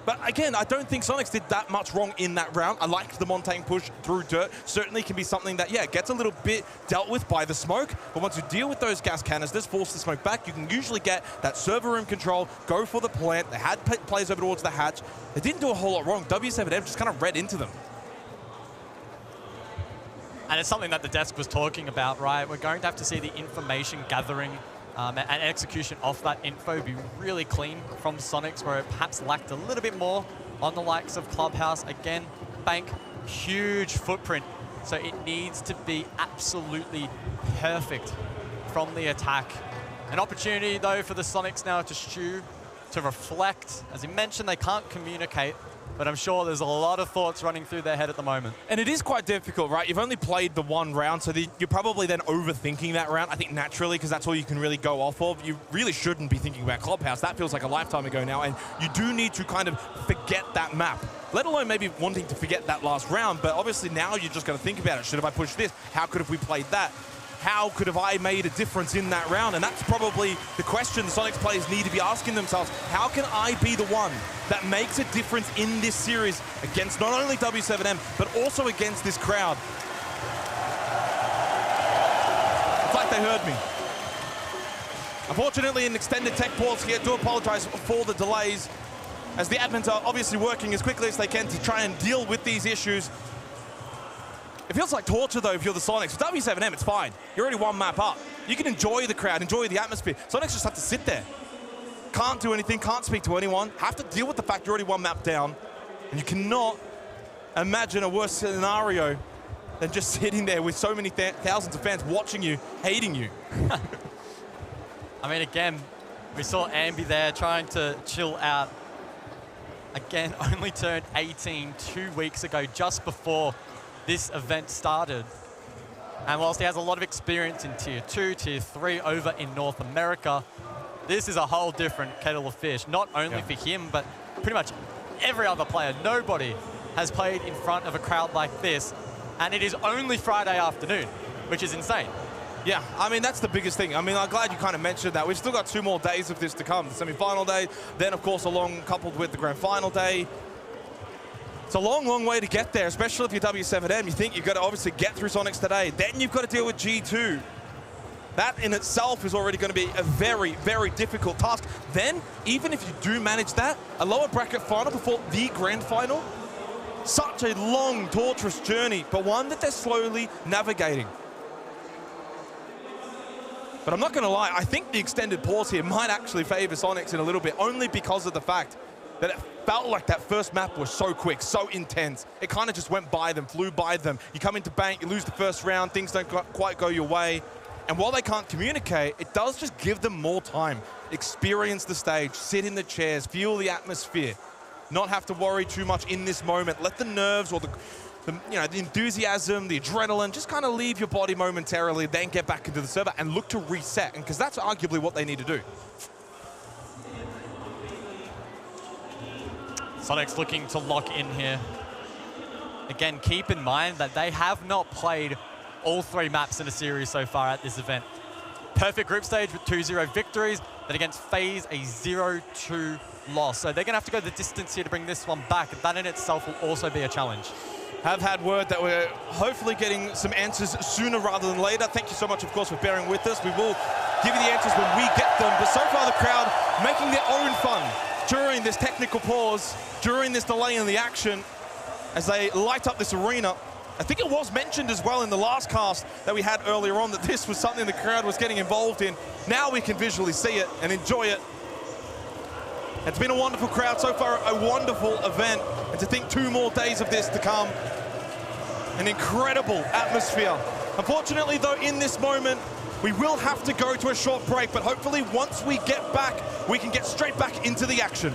But again, I don't think Soniqs did that much wrong in that round. I liked the Montaigne push through Dirt. Certainly can be something that, yeah, gets a little bit dealt with by the smoke. But once you deal with those gas canisters, force the smoke back, you can usually get that server room control, go for the plant. They had plays over towards the hatch. They didn't do a whole lot wrong. W7M just kind of read into them. And it's something that the desk was talking about, right? We're going to have to see the information gathering and execution of that info be really clean from Soniqs, where it perhaps lacked a little bit more on the likes of Clubhouse. Again, Bank, huge footprint, so it needs to be absolutely perfect from the attack. An opportunity, though, for the Soniqs now to stew, to reflect. As he mentioned, they can't communicate, but I'm sure there's a lot of thoughts running through their head at the moment. And it is quite difficult, right? You've only played the one round, so you're probably then overthinking that round, I think naturally, because that's all you can really go off of. You really shouldn't be thinking about Clubhouse. That feels like a lifetime ago now, and you do need to kind of forget that map, let alone maybe wanting to forget that last round, but obviously now you're just going to think about it. Should have I pushed this? How could have we played that? How could have I made a difference in that round? And that's probably the question the Soniqs players need to be asking themselves. How can I be the one that makes a difference in this series against not only W7M, but also against this crowd? It's like they heard me. Unfortunately, an extended tech pause here. Do apologize for the delays, as the admins are obviously working as quickly as they can to try and deal with these issues. It feels like torture, though, if you're the Soniqs. For W7M, it's fine. You're already one map up. You can enjoy the crowd, enjoy the atmosphere. Soniqs just have to sit there. Can't do anything, can't speak to anyone. Have to deal with the fact you're already one map down. And you cannot imagine a worse scenario than just sitting there with so many thousands of fans watching you, hating you. I mean, again, we saw Ambi there trying to chill out. Again, only turned 18 2 weeks ago, just before this event started. And whilst he has a lot of experience in Tier 2, Tier 3 over in North America, this is a whole different kettle of fish, not only for him, but pretty much every other player. Nobody has played in front of a crowd like this, and it is only Friday afternoon, which is insane. Yeah, I mean, that's the biggest thing. I mean, I'm glad you kind of mentioned that. We've still got 2 more days of this to come. The semi-final day, then, of course, along coupled with the grand final day. It's a long, long way to get there, especially if you're W7M. You think you've got to obviously get through Soniqs today. Then you've got to deal with G2. That in itself is already going to be a very, very difficult task. Then, even if you do manage that, a lower bracket final before the grand final, such a long, torturous journey, but one that they're slowly navigating. But I'm not going to lie, I think the extended pause here might actually favor Soniqs in a little bit, only because of the fact that it felt like that first map was so quick, so intense. It kind of just went by them, flew by them. You come into Bank, you lose the first round, things don't quite go your way. And while they can't communicate, it does just give them more time. Experience the stage, sit in the chairs, feel the atmosphere. Not have to worry too much in this moment. Let the nerves or the enthusiasm, the adrenaline, just kind of leave your body momentarily, then get back into the server and look to reset. And because that's arguably what they need to do. Soniqs looking to lock in here. Again, keep in mind that they have not played all 3 maps in a series so far at this event. Perfect group stage with 2-0 victories, then against FaZe, a 0-2 loss. So they're going to have to go the distance here to bring this one back. That in itself will also be a challenge. Have had word that we're hopefully getting some answers sooner rather than later. Thank you so much, of course, for bearing with us. We will give you the answers when we get them. But so far, the crowd making their own fun during this technical pause, during this delay in the action, as they light up this arena. I think it was mentioned as well in the last cast that we had earlier on that this was something the crowd was getting involved in. Now we can visually see it and enjoy it. It's been a wonderful crowd so far, a wonderful event. And to think 2 more days of this to come, an incredible atmosphere. Unfortunately though, in this moment, we will have to go to a short break, but hopefully once we get back, we can get straight back into the action.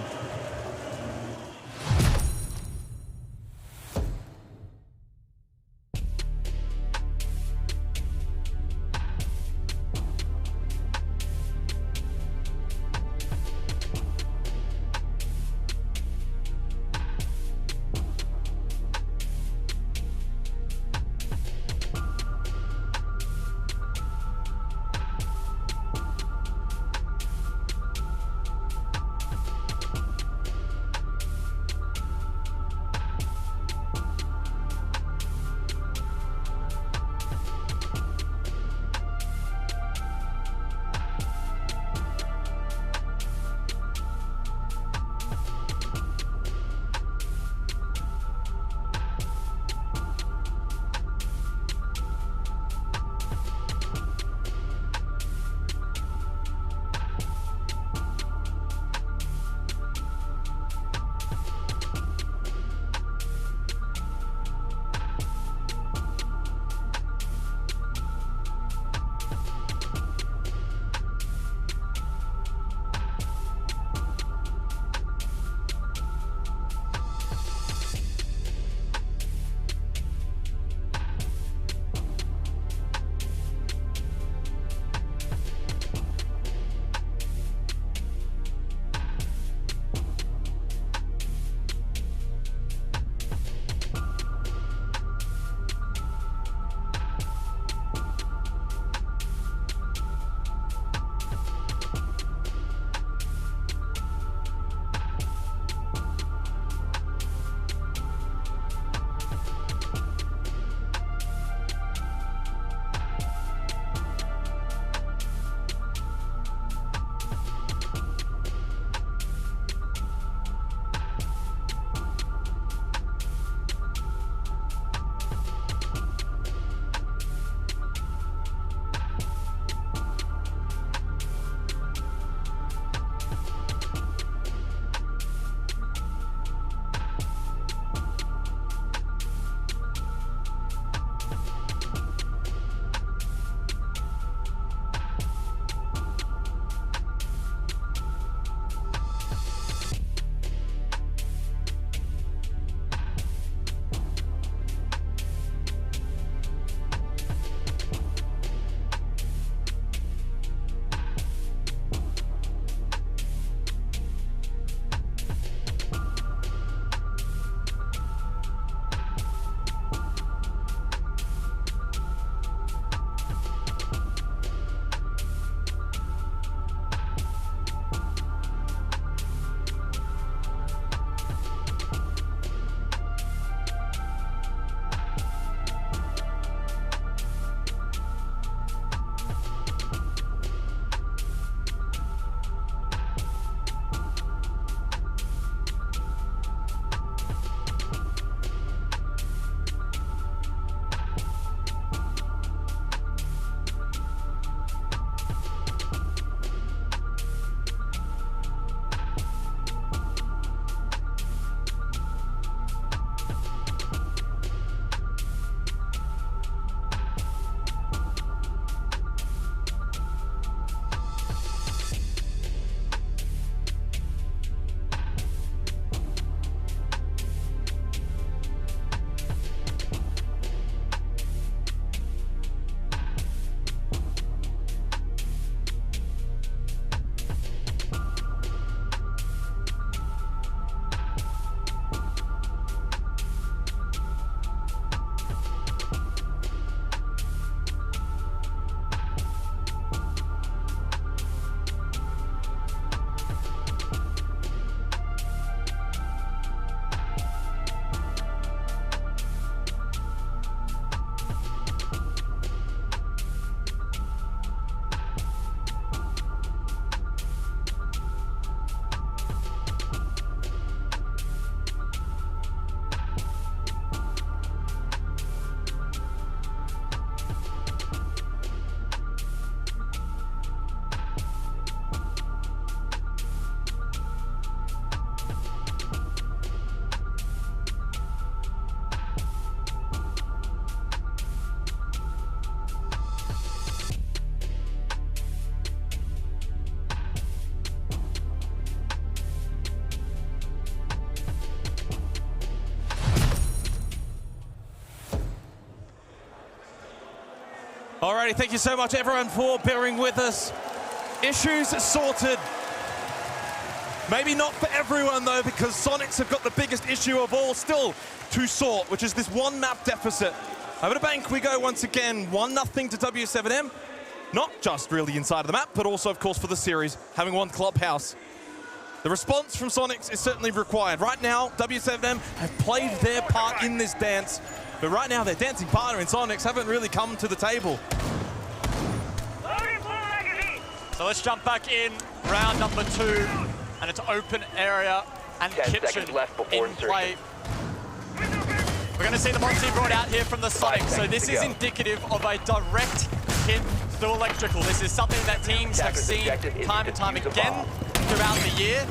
Alrighty, thank you so much everyone for bearing with us. Issues sorted. Maybe not for everyone though, because Soniqs have got the biggest issue of all still to sort, which is this one map deficit. Over to Bank we go once again, 1-0 to w7m. Not just really inside of the map, but also of course for the series, having won Clubhouse. The response from Soniqs is certainly required. Right now, w7m have played their part in this dance, but right now their dancing partner in Soniqs haven't really come to the table. So let's jump back in, round number 2, and it's open area and kitchen in play. We're going to see the Monty brought out here from the Soniqs, so this is indicative of a direct hit through electrical. This is something that teams have seen time and time again throughout the year.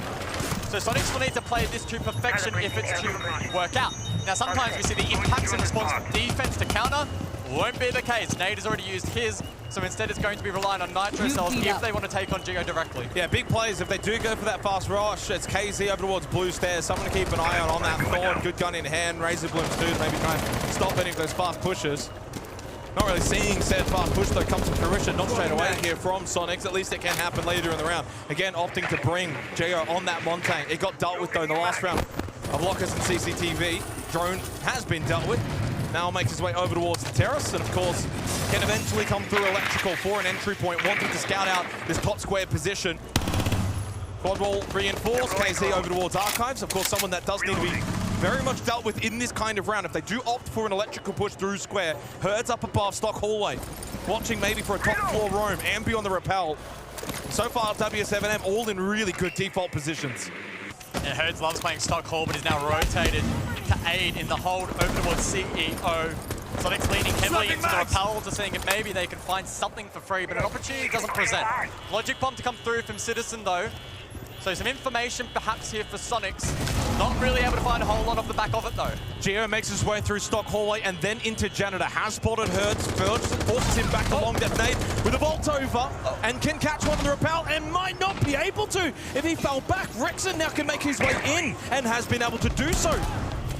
So Soniqs will need to play this to perfection if it's to work out. Now sometimes we see the impacts in response from defense to counter. Won't be the case. Nade has already used his, so instead it's going to be relying on Nitro cells if they want to take on Geo directly. Yeah, big plays if they do go for that fast rush. It's KZ over towards blue stairs. Someone to keep an eye on that Thorn. Good gun in hand. Razor Blooms too, maybe try and stop any of those fast pushes. Not really seeing said fast push though come to fruition, not straight away here from Soniqs. At least it can happen later in the round. Again, opting to bring Geo on that Montang. It got dealt with though in the last round of Lockers and CCTV. Drone has been dealt with. Now makes his way over towards the terrace, and of course can eventually come through electrical for an entry point, wanting to scout out this top square position. Quad wall reinforced, KZ over towards Archives, of course someone that does need to be very much dealt with in this kind of round. If they do opt for an electrical push through square, Herds up above, Stock Hallway, watching maybe for a top floor roam, Ambi on the rappel. So far w7m all in really good default positions. And Herds loves playing Stock Hall, but is now rotated to aid in the hold over towards CEO. Soniqs leaning heavily into the rappel, just saying that maybe they can find something for free, but an opportunity doesn't present. Logic bomb to come through from Citizen though. So some information perhaps here for Soniqs. Not really able to find a whole lot off the back of it though. Geo makes his way through Stock Hallway and then into Janitor. Has spotted Herds, forces him back to long detonate with a vault over and can catch one on the rappel and might not be able to if he fell back. Rexon now can make his way in and has been able to do so.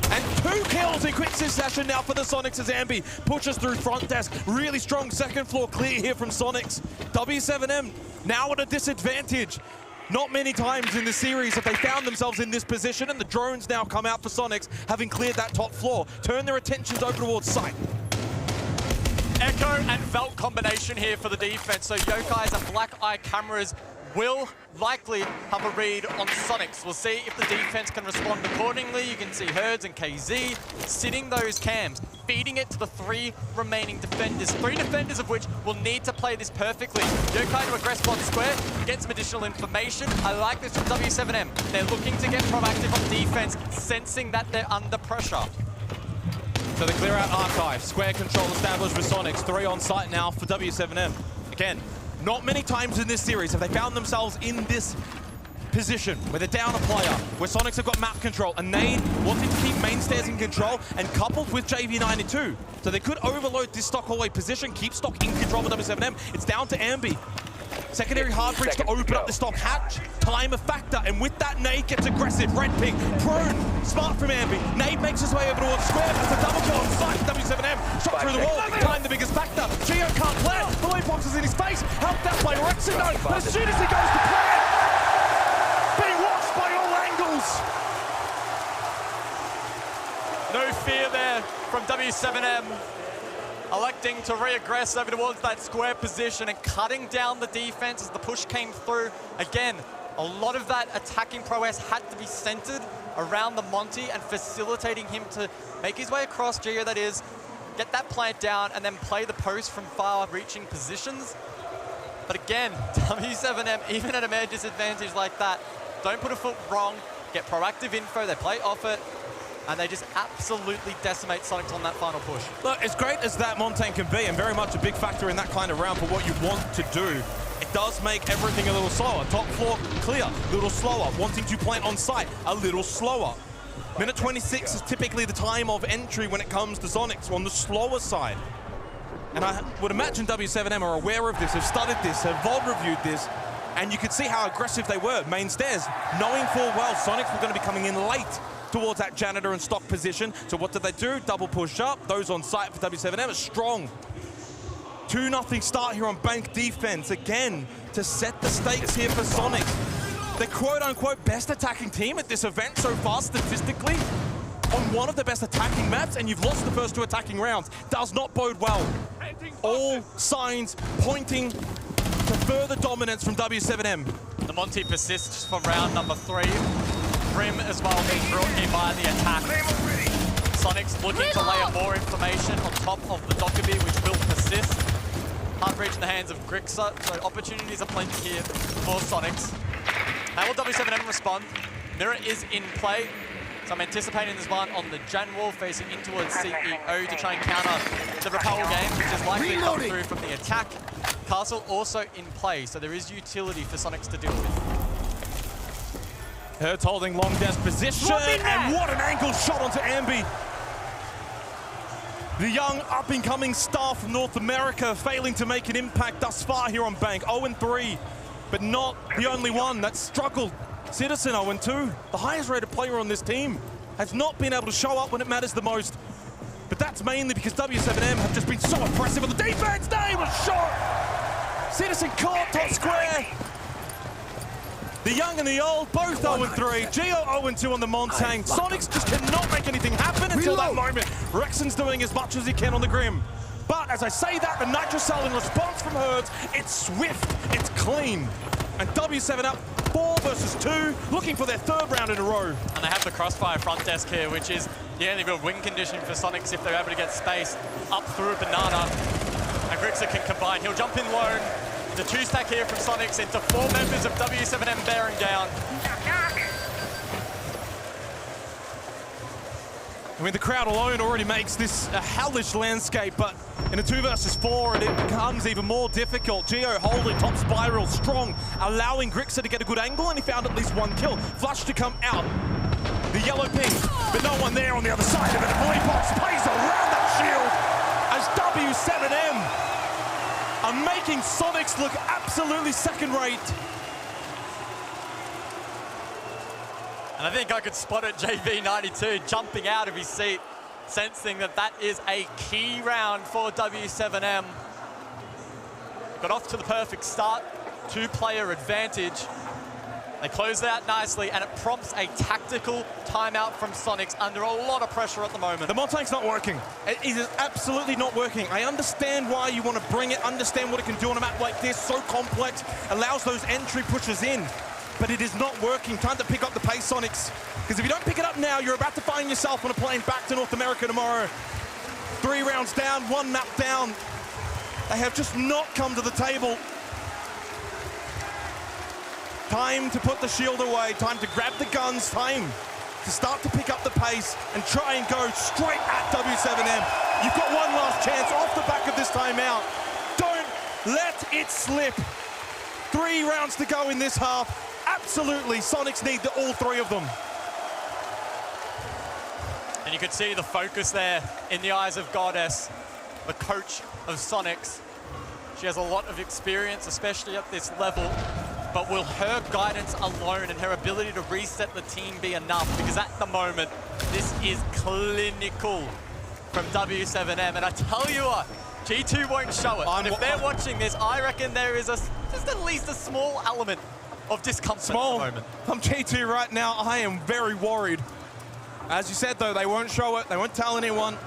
And 2 kills in quick succession now for the Soniqs as Ambi pushes through front desk. Really strong second floor clear here from Soniqs. w7m now at a disadvantage. Not many times in the series have they found themselves in this position, and the drones now come out for Soniqs, having cleared that top floor. Turn their attentions over towards site. Echo and Velt combination here for the defense. So Yokai's and Black Eye cameras will likely have a read on Soniqs. We'll see if the defense can respond accordingly. You can see Herds and KZ sitting those cams, feeding it to the 3 remaining defenders. 3 defenders of which will need to play this perfectly. Yokai to aggress one square, get some additional information. I like this from w7m. They're looking to get proactive on defense, sensing that they're under pressure. So they clear out Archive. Square control established with Soniqs. 3 on site now for w7m. Again, not many times in this series have they found themselves in this position where they're down a player, where Soniqs have got map control, and Nade wanting to keep main stairs in control and coupled with JV92. So they could overload this Stock Hallway position, keep Stock in control with w7m. It's down to Ambi. Secondary hard breach to open up the Stock hatch. Time a factor, and with that Nade gets aggressive. Red ping, prone, smart from Ambi. Nade makes his way over towards square, but it's a double kill on site for w7m. Shot through the wall, time the biggest factor. Geo can't play it, the way box is in his face. Helped out by Rexon though, but as soon as he goes to play it, being watched by all angles. No fear there from w7m. Electing to re-aggress over towards that square position and cutting down the defense as the push came through. Again, a lot of that attacking prowess had to be centered around the Monty and facilitating him to make his way across, Geo that is, get that plant down and then play the post from far-reaching positions. But again, w7m, even at a major disadvantage like that, don't put a foot wrong, get proactive info, they play off it, and they just absolutely decimate Soniqs on that final push. Look, as great as that Montang can be, and very much a big factor in that kind of round for what you want to do, it does make everything a little slower. Top floor clear, a little slower. Wanting to plant on site, a little slower. Minute 26 is typically the time of entry when it comes to Soniqs on the slower side. And I would imagine w7m are aware of this, have studied this, have VOD reviewed this, and you could see how aggressive they were. Main stairs, knowing full well Soniqs were going to be coming in late towards that Janitor and Stock position. So what did they do? Double push up. Those on site for w7m are strong. 2-0 start here on Bank defense, again, to set the stakes here for Soniqs. The quote-unquote best attacking team at this event so far statistically, on one of the best attacking maps, and you've lost the first 2 attacking rounds. Does not bode well. All signs pointing to further dominance from w7m. The Monty persists from round number 3. Brim as well being brought here by the attack. Soniqs looking to layer more information on top of the Dokkaebi, which will persist. Can't reach in the hands of Grixer, so opportunities are plenty here for Soniqs. How will w7m respond? Mirror is in play. So I'm anticipating this one on the Gen wall facing in towards CEO to try and counter the repel game, which is likely to come through from the attack. Castle also in play, so there is utility for Soniqs to deal with. Hertz holding long desk position, and what an angle shot onto Ambi. The young up-and-coming star from North America failing to make an impact thus far here on Bank. 0-3, but not the only one that's struggled. Citizen 0-2, the highest rated player on this team, has not been able to show up when it matters the most. But that's mainly because w7m have just been so impressive on the defense. They was shot. Citizen caught top square. The young and the old, both 0-3. Geo 0-2 on the Montang. Soniqs just cannot make anything happen until that moment. Rexon's doing as much as he can on the Grim. But as I say that, the Nitrocell in response from Hertz, it's swift, it's clean. And w7 up 4 versus 2, looking for their 3rd round in a row. And they have the crossfire front desk here, which is the only real win condition for Soniqs if they're able to get space up through a banana. And Grixer can combine. He'll jump in lone. The 2-stack here from Soniqs into 4 members of w7m bearing down. I mean, the crowd alone already makes this a hellish landscape, but in a 2 versus 4, it becomes even more difficult. Geo holding top spiral strong, allowing Grixer to get a good angle, and he found at least 1 kill. Flush to come out. The yellow ping, but no one there on the other side of it. The Box plays around that shield as w7m are making Soniqs look absolutely second-rate. And I think I could spot it, JV92 jumping out of his seat, sensing that that is a key round for w7m. Got off to the perfect start, 2-player advantage. They close it out nicely, and it prompts a tactical timeout from Soniqs under a lot of pressure at the moment. The Montang's not working. It is absolutely not working. I understand why you want to bring it, understand what it can do on a map like this, so complex, allows those entry pushes in. But it is not working. Time to pick up the pace, Soniqs. Because if you don't pick it up now, you're about to find yourself on a plane back to North America tomorrow. 3 rounds down, 1 map down. They have just not come to the table. Time to put the shield away, time to grab the guns, time to start to pick up the pace and try and go straight at w7m. You've got one last chance off the back of this timeout. Don't let it slip. 3 rounds to go in this half. Absolutely, Soniqs need all 3 of them. And you could see the focus there in the eyes of Goddess, the coach of Soniqs. She has a lot of experience, especially at this level. But will her guidance alone and her ability to reset the team be enough? Because at the moment, this is clinical from w7m. And I tell you what, G2 won't show it. And if they're watching this, I reckon there is just at least a small element of discomfort at the moment. I'm G2 right now. I am very worried. As you said, though, they won't show it. They won't tell anyone.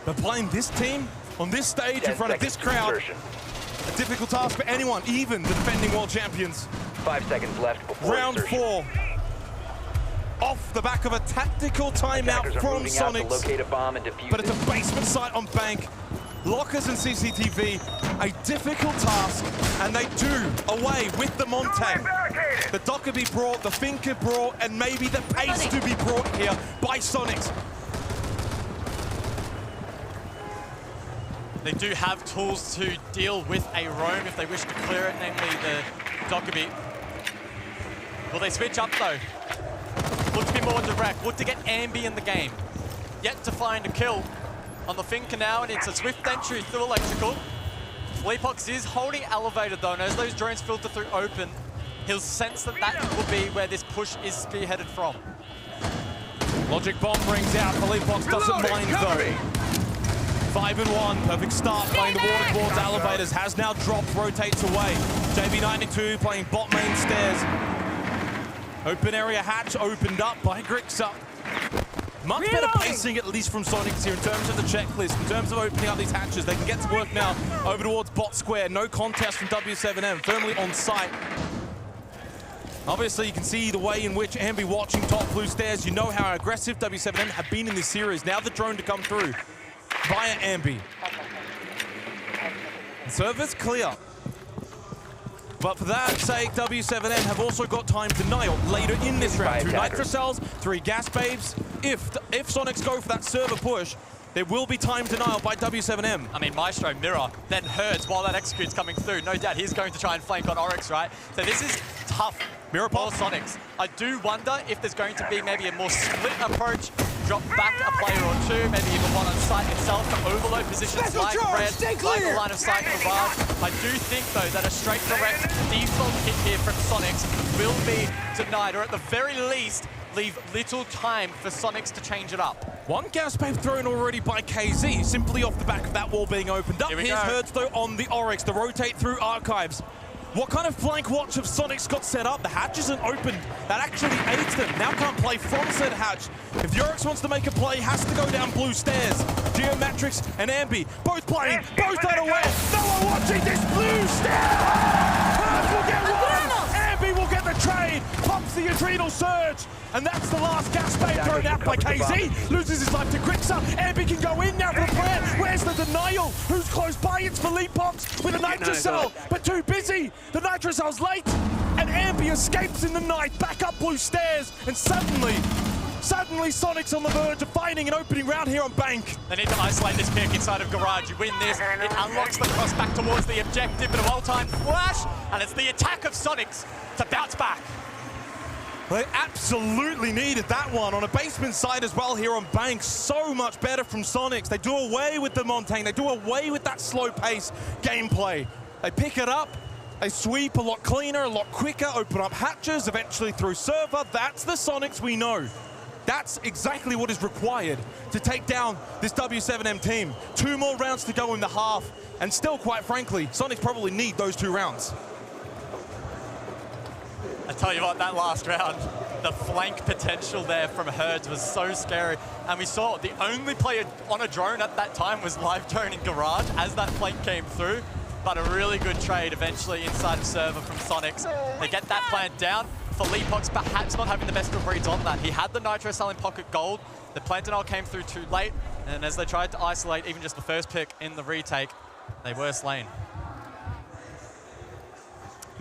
But playing this team on this stage in front of this crowd, a difficult task for anyone, even the defending world champions. 5 seconds left before round insertion. 4. Off the back of a tactical timeout from Soniqs. But it's a basement site on Bank. Lockers and CCTV, a difficult task, and they do away with the Montang. The Dokkaebi brought, the Finker brought, and maybe the pace to be brought here by Soniqs. They do have tools to deal with a roam if they wish to clear it, namely the Dokkaebi. Will they switch up though? Look to be more direct, look to get Ambi in the game. Yet to find a kill on the Finker now, and it's a swift entry through electrical. Fleapox is holding elevated though, and as those drones filter through open, he'll sense that that will be where this push is spearheaded from. Logic bomb rings out, Fleapox doesn't mind though. 5-1, perfect start, playing the water towards elevators, has now dropped, rotates away. JB92 playing bot main stairs. Open area hatch opened up by Grixa. Much better pacing, at least from Soniqs here, in terms of the checklist, in terms of opening up these hatches. They can get to work now over towards bot square. No contest from w7m, firmly on site. Obviously, you can see the way in which Ambi watching top blue stairs. You know how aggressive w7m have been in this series. Now the drone to come through via Ambi. Server's clear. But for that sake, w7m have also got time to nail later in this round. 2 Nitro Cells, 3 Gas Babes. If Soniqs go for that server push, there will be time denial by w7m. I mean, Maestro, Mirror, then Herds while that execute's coming through. No doubt he's going to try and flank on Oryx, right? So this is tough Mirror for Soniqs. I do wonder if there's going to be maybe a more split approach, drop back a player or two, maybe even one on site itself to overload positions like Red, like the line of sight for Raj. I do think, though, that a straight direct default hit here from Soniqs will be denied, or at the very least, leave little time for Soniqs to change it up. One gas babe thrown already by KZ, simply off the back of that wall being opened up. Here's Hertz, though, on the Oryx, to rotate through Archives. What kind of flank watch have Soniqs got set up? The hatch isn't opened. That actually aids them. Now can't play from said hatch. If the Oryx wants to make a play, has to go down blue stairs. Geometrics and Ambi, both playing, both unaware. No one watching this blue stair! Hertz will get one! Ambi will get the trade! Pumps the adrenal surge! And that's the last gas babe thrown out by KZ. Loses his life to Grixa. Ambi can go in now for the plant. Where's the denial? Who's close by? It's Philippox with a Nitro Cell, but too busy. The Nitro Cell's late. And Ambi escapes in the night, back up blue stairs. And suddenly Soniqs on the verge of finding an opening round here on Bank. They need to isolate this pick inside of Garage. You win this, it unlocks the cross back towards the objective, but a well-timed flash, and it's the attack of Soniqs to bounce back. They absolutely needed that one on a basement side as well here on Bank. So much better from Soniqs. They do away with the Montaigne. They do away with that slow pace gameplay. They pick it up. They sweep a lot cleaner, a lot quicker, open up hatches, eventually through server. That's the Soniqs we know. That's exactly what is required to take down this w7m team. 2 more rounds to go in the half. And still, quite frankly, Soniqs probably need those 2 rounds. I tell you what, that last round, the flank potential there from Herds was so scary. And we saw the only player on a drone at that time was live drone in Garage as that flank came through. But a really good trade eventually inside of server from Soniqs. They get that plant down. Philippox perhaps not having the best of reads on that. He had the Nitro Cell in pocket gold. The plant denial came through too late. And as they tried to isolate even just the first pick in the retake, they were slain.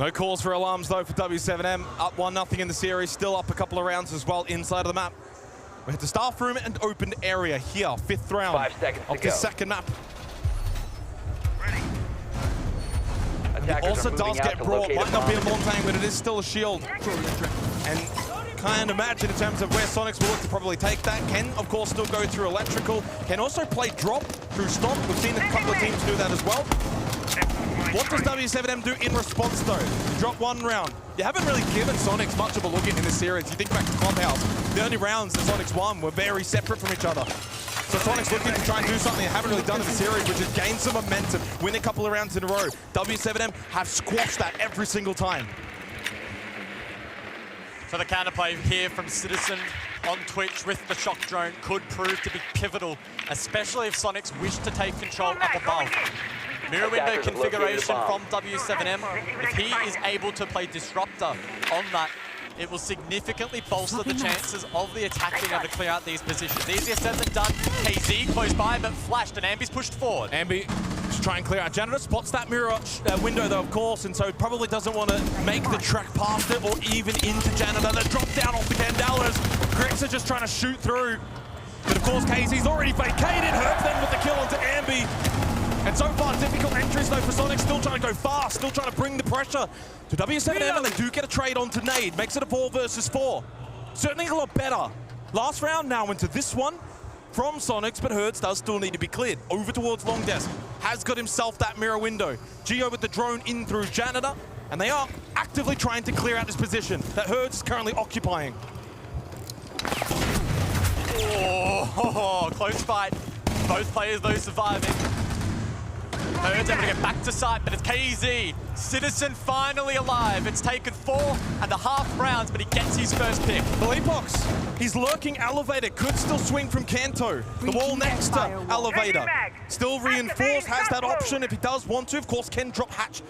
No calls for alarms, though, for w7m. Up 1-0 in the series, still up a couple of rounds as well inside of the map. We hit the staff room and opened area here, 5th round 5 seconds of the second map. It also does get brought, might not be a Montaigne, but it is still a shield. And can't imagine in terms of where Soniqs will look to probably take that. Can, of course, still go through electrical. Can also play drop through stomp. We've seen a couple of teams do that as well. What does w7m do in response, though? Drop 1 round. You haven't really given Soniqs much of a look in this series. You think back to Clubhouse. The only rounds that Soniqs won were very separate from each other. So Soniqs looking to try and do something they haven't really done in the series, which is gain some momentum, win a couple of rounds in a row. w7m have squashed that every single time. So the counterplay here from Citizen on Twitch with the shock drone could prove to be pivotal, especially if Soniqs wish to take control up above. Mirror window configuration from w7m. If he is able to play Disruptor on that, it will significantly bolster the chances of the attack being able to clear out these positions. Easier said than done. KZ close by, but flashed, and Ambi's pushed forward. Ambi just try and clear out. Janitor spots that mirror window, though, of course, and so probably doesn't want to make the track past it or even into Janitor. The drop down off the Candelas. Grixa just trying to shoot through. But, of course, KZ's already vacated. Herb then with the kill onto Ambi. And so far, difficult entries, though, for Soniqs. Still trying to go fast, still trying to bring the pressure to w7m, and they do get a trade onto Nade. Makes it a 4 versus 4. Certainly a lot better. Last round now into this one from Soniqs, but Hertz does still need to be cleared. Over towards Long Desk. Has got himself that mirror window. Geo with the drone in through Janitor, and they are actively trying to clear out this position that Hertz is currently occupying. Oh, close fight. Both players, though, surviving. Herd's able to get back to site, but it's KZ. Citizen finally alive. It's taken 4.5 rounds, but he gets his first pick. Philippox, he's lurking elevator, could still swing from Kanto. The wall next to elevator. Still reinforced, has that option if he does want to. Of course, can drop hatch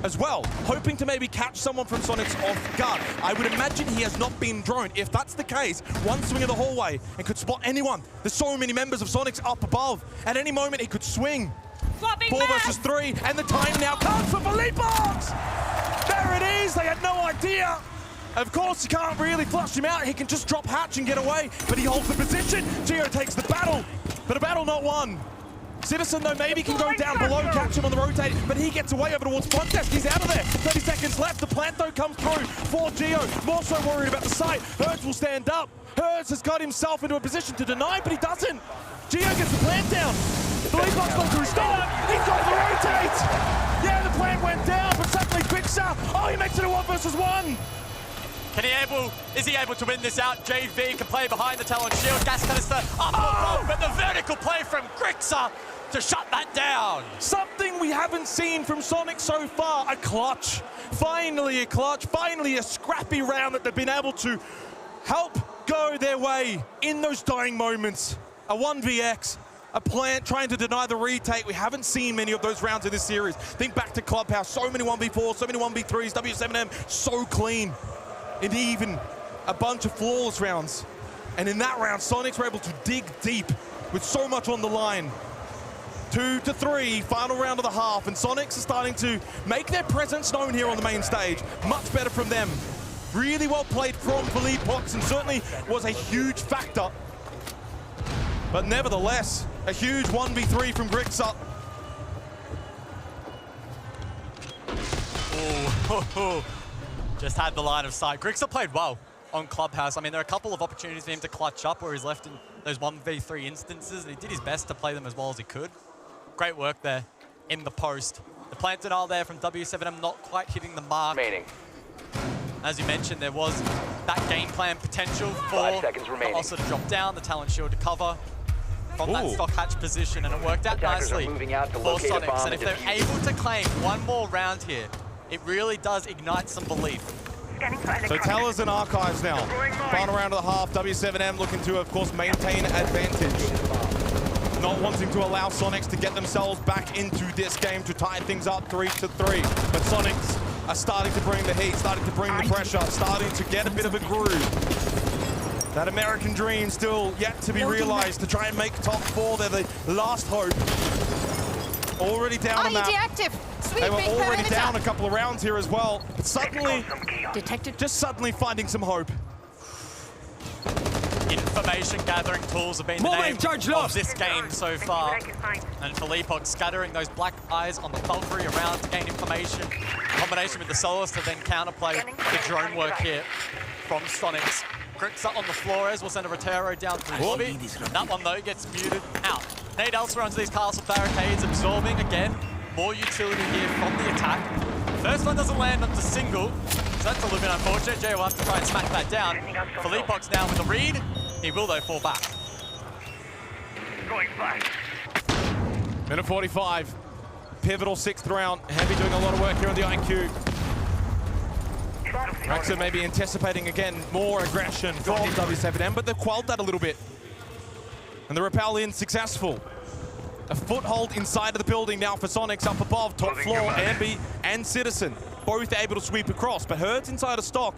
as well, hoping to maybe catch someone from Soniqs off guard. I would imagine he has not been droned. If that's the case, one swing of the hallway and could spot anyone. There's so many members of Soniqs up above. At any moment, he could swing. 4 versus 3, and the time now comes for Philippox! There it is, they had no idea. Of course, he can't really flush him out. He can just drop hatch and get away, but he holds the position. Geo takes the battle, but a battle not won. Citizen, though, maybe can go down below, catch him on the rotate, but he gets away over towards front desk. He's out of there. 30 seconds left. The plant, though, comes through for Geo. More so worried about the site. Hertz will stand up. Hertz has got himself into a position to deny, but he doesn't. Geo gets the plant down. Philippox goes to restart. He's got the rotate. Yeah, the plant went down, but suddenly Quicksa. Oh, he makes it a 1 versus 1. Is he able to win this out? JV can play behind the Talon shield. Gas canister up, but the vertical play from Quicksa to shut that down. Something we haven't seen from Soniqs so far. A clutch. Finally a clutch. Finally a scrappy round that they've been able to help go their way in those dying moments. A 1vx. A plant trying to deny the retake. We haven't seen many of those rounds in this series. Think back to Clubhouse. So many 1v4s, so many 1v3s. W7m so clean. And even a bunch of flawless rounds. And in that round, Soniqs were able to dig deep with so much on the line. 2-3, final round of the half, and Soniqs are starting to make their presence known here on the main stage. Much better from them. Really well played from Philippox, and certainly was a huge factor. But nevertheless, a huge 1v3 from Quicksa. Oh, just had the line of sight. Quicksa played well on Clubhouse. I mean, there are a couple of opportunities for him to clutch up where he's left in those 1v3 instances, and he did his best to play them as well as he could. Great work there in the post. The plant denial there from w7m not quite hitting the mark. As you mentioned, there was that game plan potential for the Ossa to drop down, the Talon shield to cover from that stock hatch position, and it worked out nicely for Soniqs. And if they're able to claim one more round here, it really does ignite some belief. So Tellers and Archives now. Final round of the half, w7m looking to, of course, maintain advantage. Not wanting to allow Soniqs to get themselves back into this game to tie things up 3-3. But Soniqs are starting to bring the heat, starting to bring the pressure, starting to get a bit of a groove. That American dream still yet to be realized to try and make top 4. They're the last hope. Already down on that. They were already down a couple of rounds here as well. But suddenly, just suddenly finding some hope. Information gathering tools have been the name of this game so far. And Philippox scattering those black eyes on the Valkyrie around to gain information. In combination with the Solus to then counterplay the drone work here from Soniqs. Quicksa on the floor as we'll send a Rotero down through lobby. That one though gets muted out. Nade elsewhere onto these castle barricades, absorbing again. More utility here from the attack. First one doesn't land onto single, so that's a little bit unfortunate. Jay will have to try and smack that down. Philippox now with the read. He will though fall back. Minute 45. Pivotal 6th round. Heavy doing a lot of work here on the IQ. Raxa maybe anticipating again more aggression from w7m, but they've quelled that a little bit. And the rappel in successful. A foothold inside of the building now for Soniqs up above, top floor, Ambi and Citizen. Both able to sweep across, but Hertz inside of stock.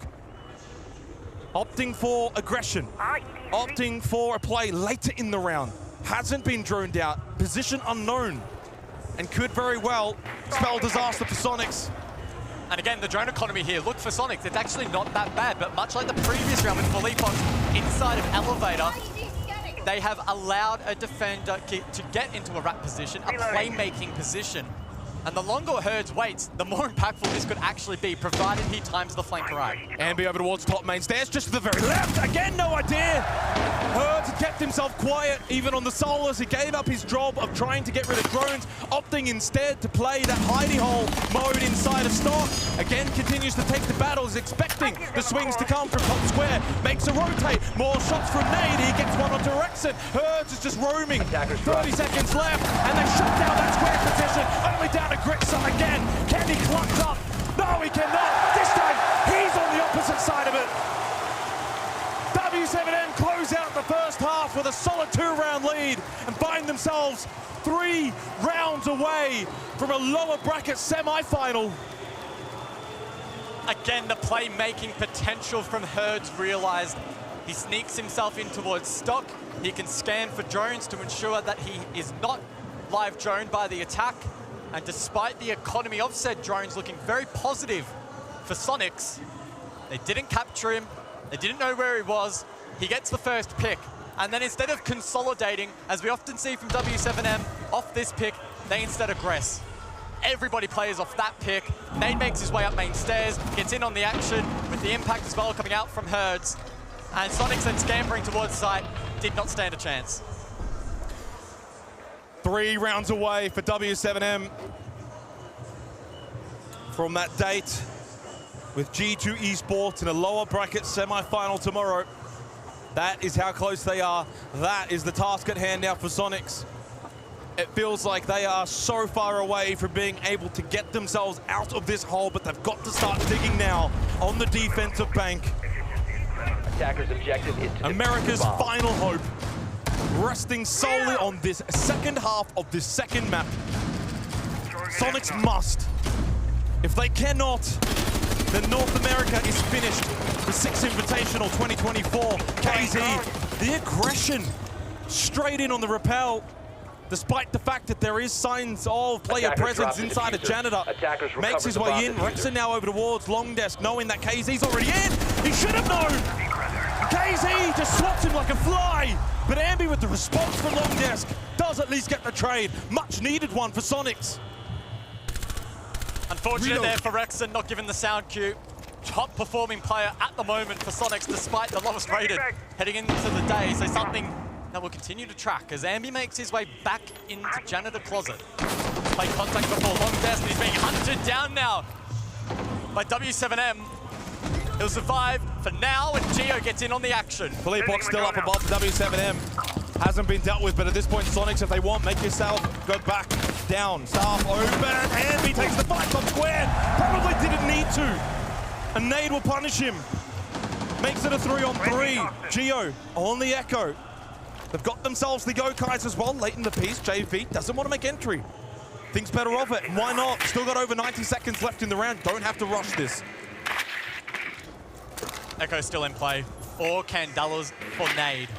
Opting for aggression, opting for a play later in the round. Hasn't been droned out, position unknown, and could very well spell disaster for Soniqs. And again, the drone economy here, look for Soniqs, it's actually not that bad, but much like the previous round with Philippox inside of elevator, they have allowed a defender to get into a wrap position, a playmaking position. And the longer Herds waits, the more impactful this could actually be, provided he times the flank right. Ambi over towards top main stairs, just to the very left. Again, no idea. Herds kept himself quiet, even on the solos. He gave up his job of trying to get rid of drones, opting instead to play that hidey hole mode inside of stock. Again, continues to take the battles, expecting the swings to come from top square. Makes a rotate, more shots from Nade. He gets one onto Rexon. Herds is just roaming. 30 seconds left, and they shut down that square position. Only down to Grixon again. Can he clutch up? No, he cannot. This time, he's on the opposite side of it. W7m close out the first half with a solid 2-round lead and find themselves 3 rounds away from a lower bracket semi-final. Again, the playmaking potential from Herds realized. He sneaks himself in towards stock. He can scan for drones to ensure that he is not live droned by the attack. And despite the economy of said drones looking very positive for Soniqs, they didn't capture him. They didn't know where he was. He gets the first pick. And then instead of consolidating, as we often see from W7m, off this pick, they instead aggress. Everybody plays off that pick. Nade makes his way up main stairs, gets in on the action with the impact as well coming out from Herds. And Soniqs then scampering towards site, did not stand a chance. 3 rounds away for W7m from that date with G2 Esports in a lower bracket semi-final tomorrow. That is how close they are. That is the task at hand now for Soniqs. It feels like they are so far away from being able to get themselves out of this hole, but they've got to start digging now on the defensive bank. Attacker's objective is to America's final hope, resting solely on this second half of this second map. Soniqs must. If they cannot, then North America is finished. The Six Invitational 2024, KZ, the aggression straight in on the rappel, despite the fact that there is signs of player presence inside of Janitor. Makes his way in. Rexon now over towards long desk, knowing that KZ's already in. He should have known. KZ just swaps him like a fly. But Ambi with the response from long desk does at least get the trade. Much needed one for Soniqs. Unfortunate there for Rexon, not given the sound cue. Top performing player at the moment for Soniqs, despite the lowest rated heading into the day. So something that will continue to track as Ambi makes his way back into Janitor Closet. Played contact before long desk, and he's being hunted down now by W7m. He'll survive for now, and Geo gets in on the action. Philippok's still up above W7m. Hasn't been dealt with, but at this point, Soniqs, if they want, make yourself go back down. Staff open, and Ambi takes the fight on square. Probably didn't need to. And Nade will punish him. Makes it a 3-on-3. Geo on the Echo. They've got themselves the Gokais as well, late in the piece. JV doesn't want to make entry. Thinks better of it. Why not? Still got over 90 seconds left in the round. Don't have to rush this. Echo still in play. 4 Candelas for Nade.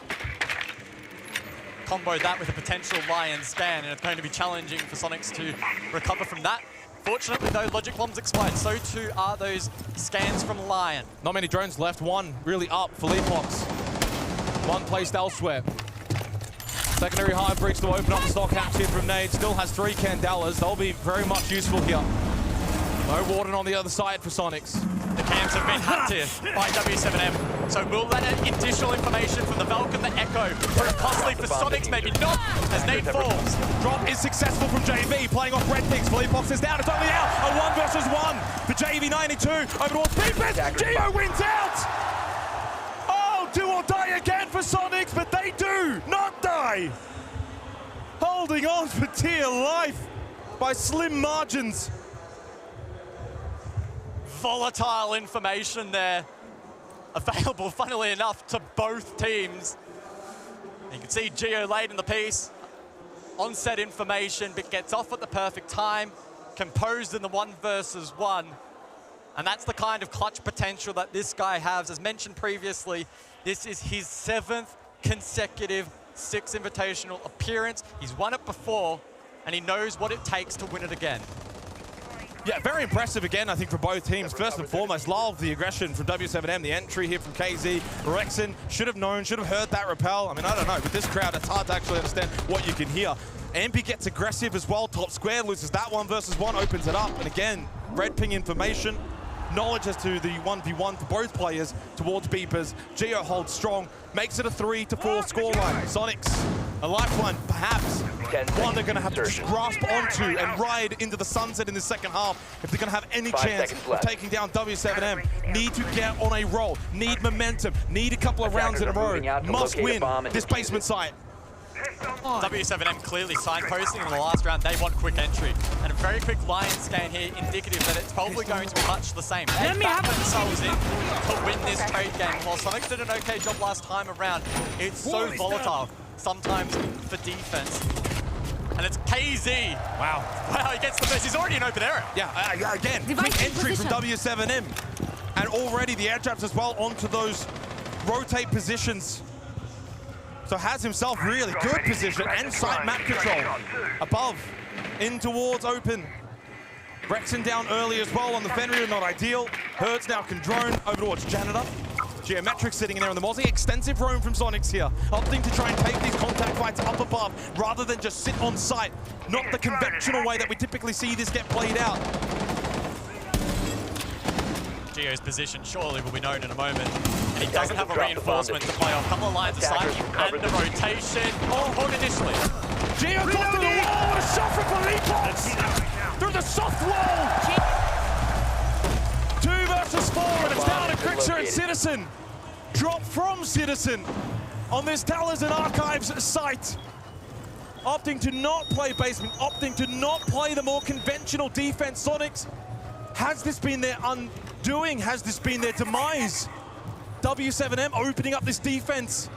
Combo that with a potential Lion scan, and it's going to be challenging for Soniqs to recover from that. Fortunately, though, Logic Bombs expired. So too are those scans from Lion. Not many drones left. One really up for Leapox. One placed elsewhere. Secondary high breach to open up the stock hatch here from Nade. Still has 3 Candelas. They'll be very much useful here. No Warden on the other side for Soniqs. The cams have been hacked here by W7m. So will that additional information from the Valk and the Echo prove costly for Soniqs? Maybe not, as Nade falls. Drop is successful from JV, playing off red things. Philippok's is down, it's only out. A 1 versus 1 for JV 92. Over towards defense. Geo wins out. Oh, do or die again for Soniqs, but they do not die. Holding on for dear life by slim margins. Volatile information there, available, funnily enough, to both teams. You can see Geo late in the piece, on set information, but gets off at the perfect time, composed in the 1 versus 1. And that's the kind of clutch potential that this guy has. As mentioned previously, this is his 7th consecutive Six Invitational appearance. He's won it before, and he knows what it takes to win it again. Yeah, very impressive again, I think, for both teams. First and foremost, love the aggression from W7m, the entry here from KZ. Rexon should have known, should have heard that rappel. I mean, I don't know, with this crowd, it's hard to actually understand what you can hear. Ambi gets aggressive as well, top square, loses that 1v1, opens it up, and again, red ping information, knowledge as to the 1v1 for both players towards Beepers. Geo holds strong, makes it a 3-4 scoreline. Soniqs, a lifeline, perhaps one they're going to have to grasp onto and ride into the sunset in the second half if they're going to have any chance of taking down W7M. Need to get on a roll, need momentum, need a couple of rounds in a row, must win this basement site. W7M clearly signposting in the last round. They want quick entry. And a very quick line scan here, indicative that it's probably going to be much the same. They back themselves in to win this trade game. While Soniqs did an okay job last time around, it's so volatile sometimes for defense. And it's KZ. Wow. Wow, he gets the first. He's already in open area. Yeah, again, quick entry from W7M. And already the air traps as well onto those rotate positions. So has himself really good position and site map control. Above, in towards open. Rexon down early as well on the Fenrir, not ideal. Hertz now can drone over towards Janitor. Geometric sitting in there on the Mozzie. Extensive roam from Soniqs here. Opting to try and take these contact fights up above rather than just sit on site. Not the conventional way that we typically see this get played out. Geo's position surely will be known in a moment. And he doesn't have a reinforcement to play off. A couple of lines aside and the rotation. Hold initially. Geo got through the wall. What a shot from Philippos! Through the soft wall. 2 versus 4, and it's down to Grixer and Citizen. Drop from Citizen on this Talisman Archives site. Opting to not play basement, opting to not play the more conventional defense. Soniqs, has this been their undoing? Has this been their demise? W7M opening up this defense.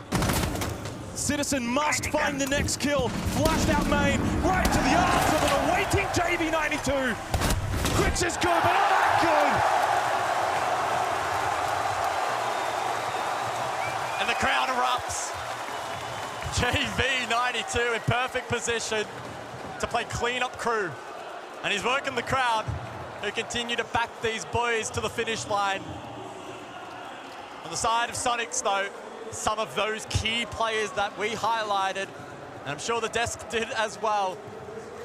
Citizen must find the next kill. Flashed out main, right to the arms of an awaiting JV92. Grix is good, but not that good. And the crowd erupts. JV92 in perfect position to play clean-up crew. And he's working the crowd, who continue to back these boys to the finish line. On the side of Soniqs, though, some of those key players that we highlighted, and I'm sure the desk did as well,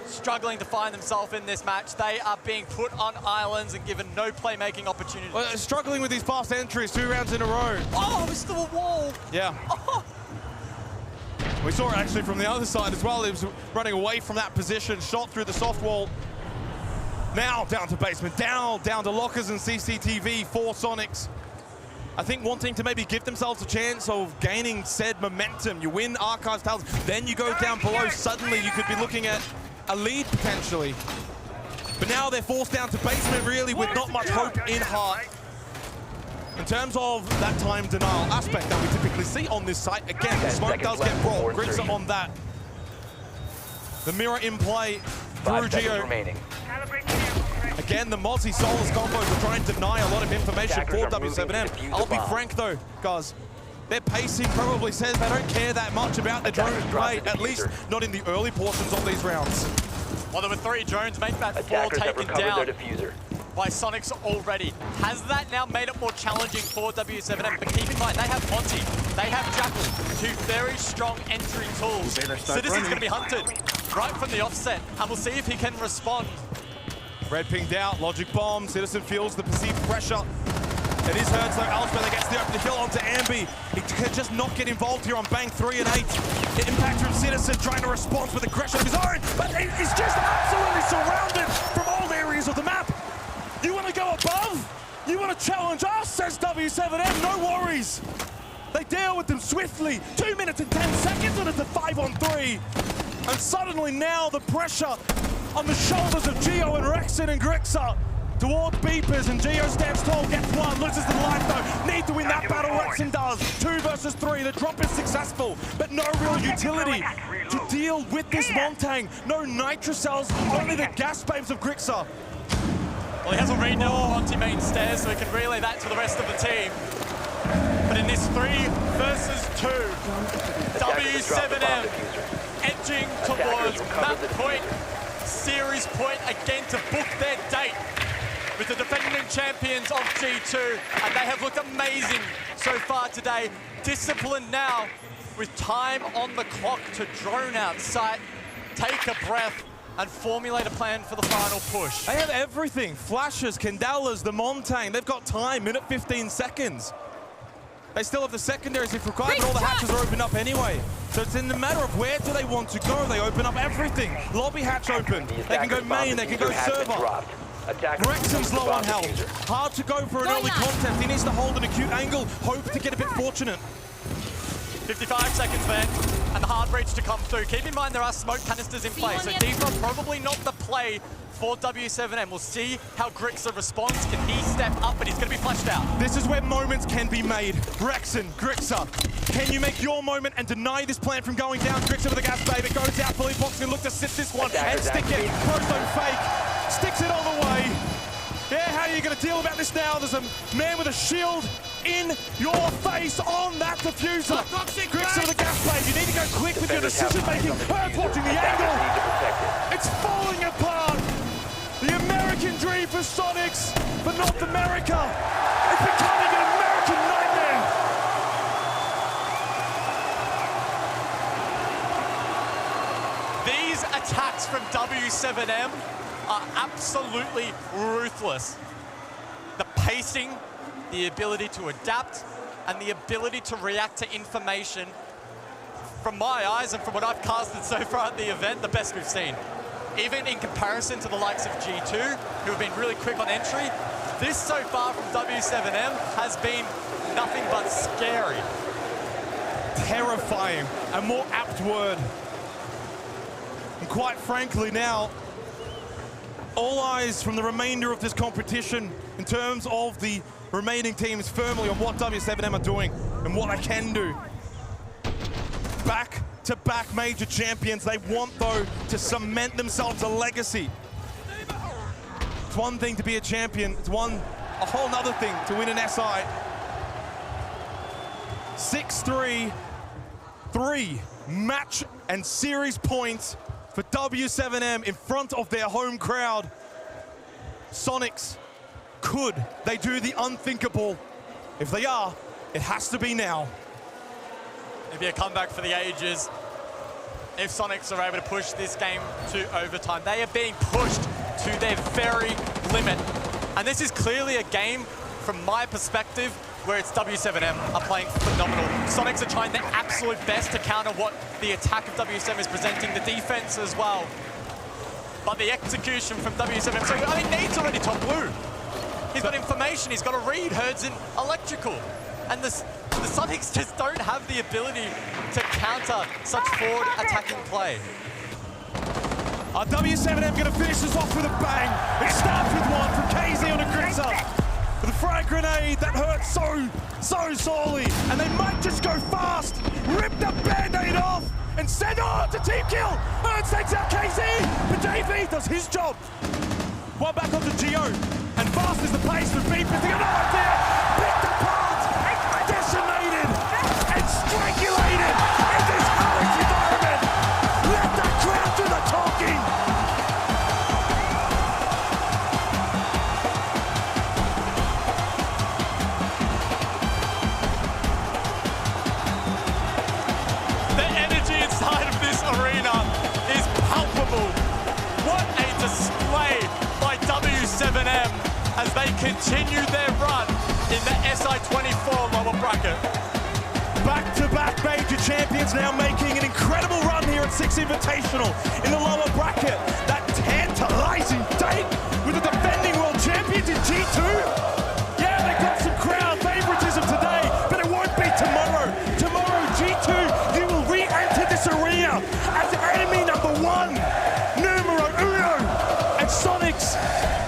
struggling to find themselves in this match. They are being put on islands and given no playmaking opportunities. Well, struggling with these fast entries 2 rounds in a row. Oh, it's still a wall. Yeah. Oh. We saw it actually from the other side as well. He was running away from that position, shot through the soft wall. Now down to basement, down to lockers and CCTV for Soniqs. I think wanting to maybe give themselves a chance of gaining said momentum. You win Archives Towers, then you go down below. Suddenly you could be looking at a lead potentially. But now they're forced down to basement really with not much hope in heart. In terms of that time denial aspect that we typically see on this site, again, the smoke does get brought. Grixer on that. The mirror in play through Geo. Again, the Mozzie Solus combos are trying to deny a lot of information for W7M. I'll be frank though, guys. Their pacing probably says they don't care that much about the drone play, at least not in the early portions of these rounds. Well, there were 3 drones, make that 4 taken down by Soniqs already. Has that now made it more challenging for W7M? But keep in mind, they have Monty, they have Jackal, 2 very strong entry tools. Citizen's going to be hunted right from the offset, and we'll see if he can respond. Red pinged out, logic bomb, Citizen feels the perceived pressure. It is Hertz though, Elsbeth gets the open kill onto Ambi. He can just not get involved here on Bang 3 and 8. The impact from Citizen trying to respond with aggression of his own, but he's just absolutely surrounded from all areas of the map. You want to go above? You want to challenge us, says W7M, no worries. They deal with them swiftly. 2 minutes and 10 seconds and it's a 5-on-3. And suddenly now the pressure on the shoulders of Geo and Rexon and Grixer towards Beepers, and Geo stands tall, gets 1, loses the life though. Need to win that battle, Rexon does. 2 versus 3, the drop is successful, but no real utility to deal with this Montang. No nitro cells, only the gas babes of Grixer. Well, he has already now Monty main stairs, so he can relay that to the rest of the team. But in this 3 versus 2, W7M edging towards map point, series point again to book their date with the defending champions of G2, and they have looked amazing so far today. Disciplined now with time on the clock to drone out sight. take a breath, and formulate a plan for the final push. They have everything. Flashes, Candelas, the Montaigne. They've got time, minute 15 seconds. They still have the secondaries if required, but all the hatches are opened up anyway. So it's in the matter of where do they want to go. They open up everything. Lobby hatch open. They can go main, they can go server. Rexon's low on health. Hard to go for an early contest. He needs to hold an acute angle, hope to get a bit fortunate. 55 seconds there, and the hard breach to come through. Keep in mind there are smoke canisters in play, so Deepa probably not the play for W7M. We'll see how Grixer responds. Can he step up? But he's going to be flashed out. This is where moments can be made. Rexon, Grixer, can you make your moment and deny this plan from going down? Grixer with the gas bait, it goes out. Fully boxing, look to sit this one and stick it. Prozone fake, sticks it all the way. Yeah, how are you going to deal about this now? There's a man with a shield in your face on that diffuser. Grixer with the gas blade. You need to go quick with your decision making. Earth watching the angle. It's falling apart. The American dream for Soniqs, for North America. It's becoming an American nightmare. These attacks from W7M are absolutely ruthless. The pacing, the ability to adapt, and the ability to react to information, from my eyes and from what I've casted so far at the event, the best we've seen. Even in comparison to the likes of G2, who have been really quick on entry, this so far from W7M has been nothing but scary. Terrifying, a more apt word. And quite frankly now, all eyes from the remainder of this competition in terms of the remaining teams firmly on what W7M are doing and what they can do. Back-to-back major champions. They want, though, to cement themselves a legacy. It's one thing to be a champion. It's a whole nother thing to win an SI. 6-3, 3 match and series points for W7M in front of their home crowd. Soniqs, could they do the unthinkable? If they are, it has to be now. It'd be a comeback for the ages if Soniqs are able to push this game to overtime. They are being pushed to their very limit. And this is clearly a game, from my perspective, where it's W7M are playing phenomenal. Soniqs are trying their absolute best to counter what the attack of W7M is presenting, the defense as well. But the execution from W7M, so I mean, Nade's already top blue. He's got information, he's got a read, Herd's in electrical. And the Soniqs just don't have the ability to counter such forward attacking play. Are W7M going to finish this off with a bang? It starts with one from KZ on a Grixer. With a frag grenade that hurts so sorely. And they might just go fast, rip the band-aid off, and send on to team kill. Ernst takes out KZ, but JV does his job. One back onto Geo, and fast is the pace for Beep. Is the other there, picked apart, decimated, and strangulated in this hellish environment. Let the crowd do the talking. Arena is palpable. What a display by W7M as they continue their run in the SI24 lower bracket. Back-to-back major champions now making an incredible run here at Six Invitational in the lower bracket. That tantalizing date with the defending world champions in G2. Yeah, they got some crowd favoritism today, but it won't be tomorrow. Tomorrow, G2, you will re-enter this arena as enemy number one, numero uno. And Soniqs,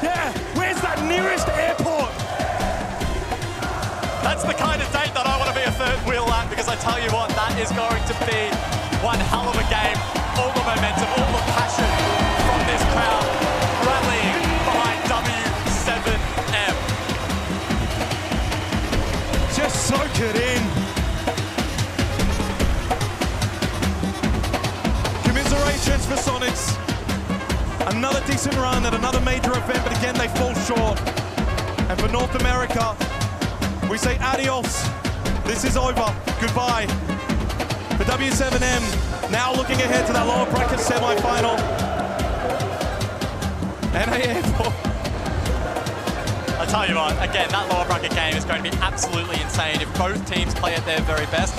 yeah, where's that nearest airport? That's the kind of date that I want to be a third wheel at, because I tell you what, that is going to be one hell of a game. All the momentum, all the passion from this crowd rallying behind W7M. Just soak it in. Commiserations for Soniqs. Another decent run at another major event, but again they fall short. And for North America, we say adios. This is over. Goodbye. For W7M, Now looking ahead to that lower bracket semi-final. I tell you what, again, that lower bracket game is going to be absolutely insane. If both teams play at their very best,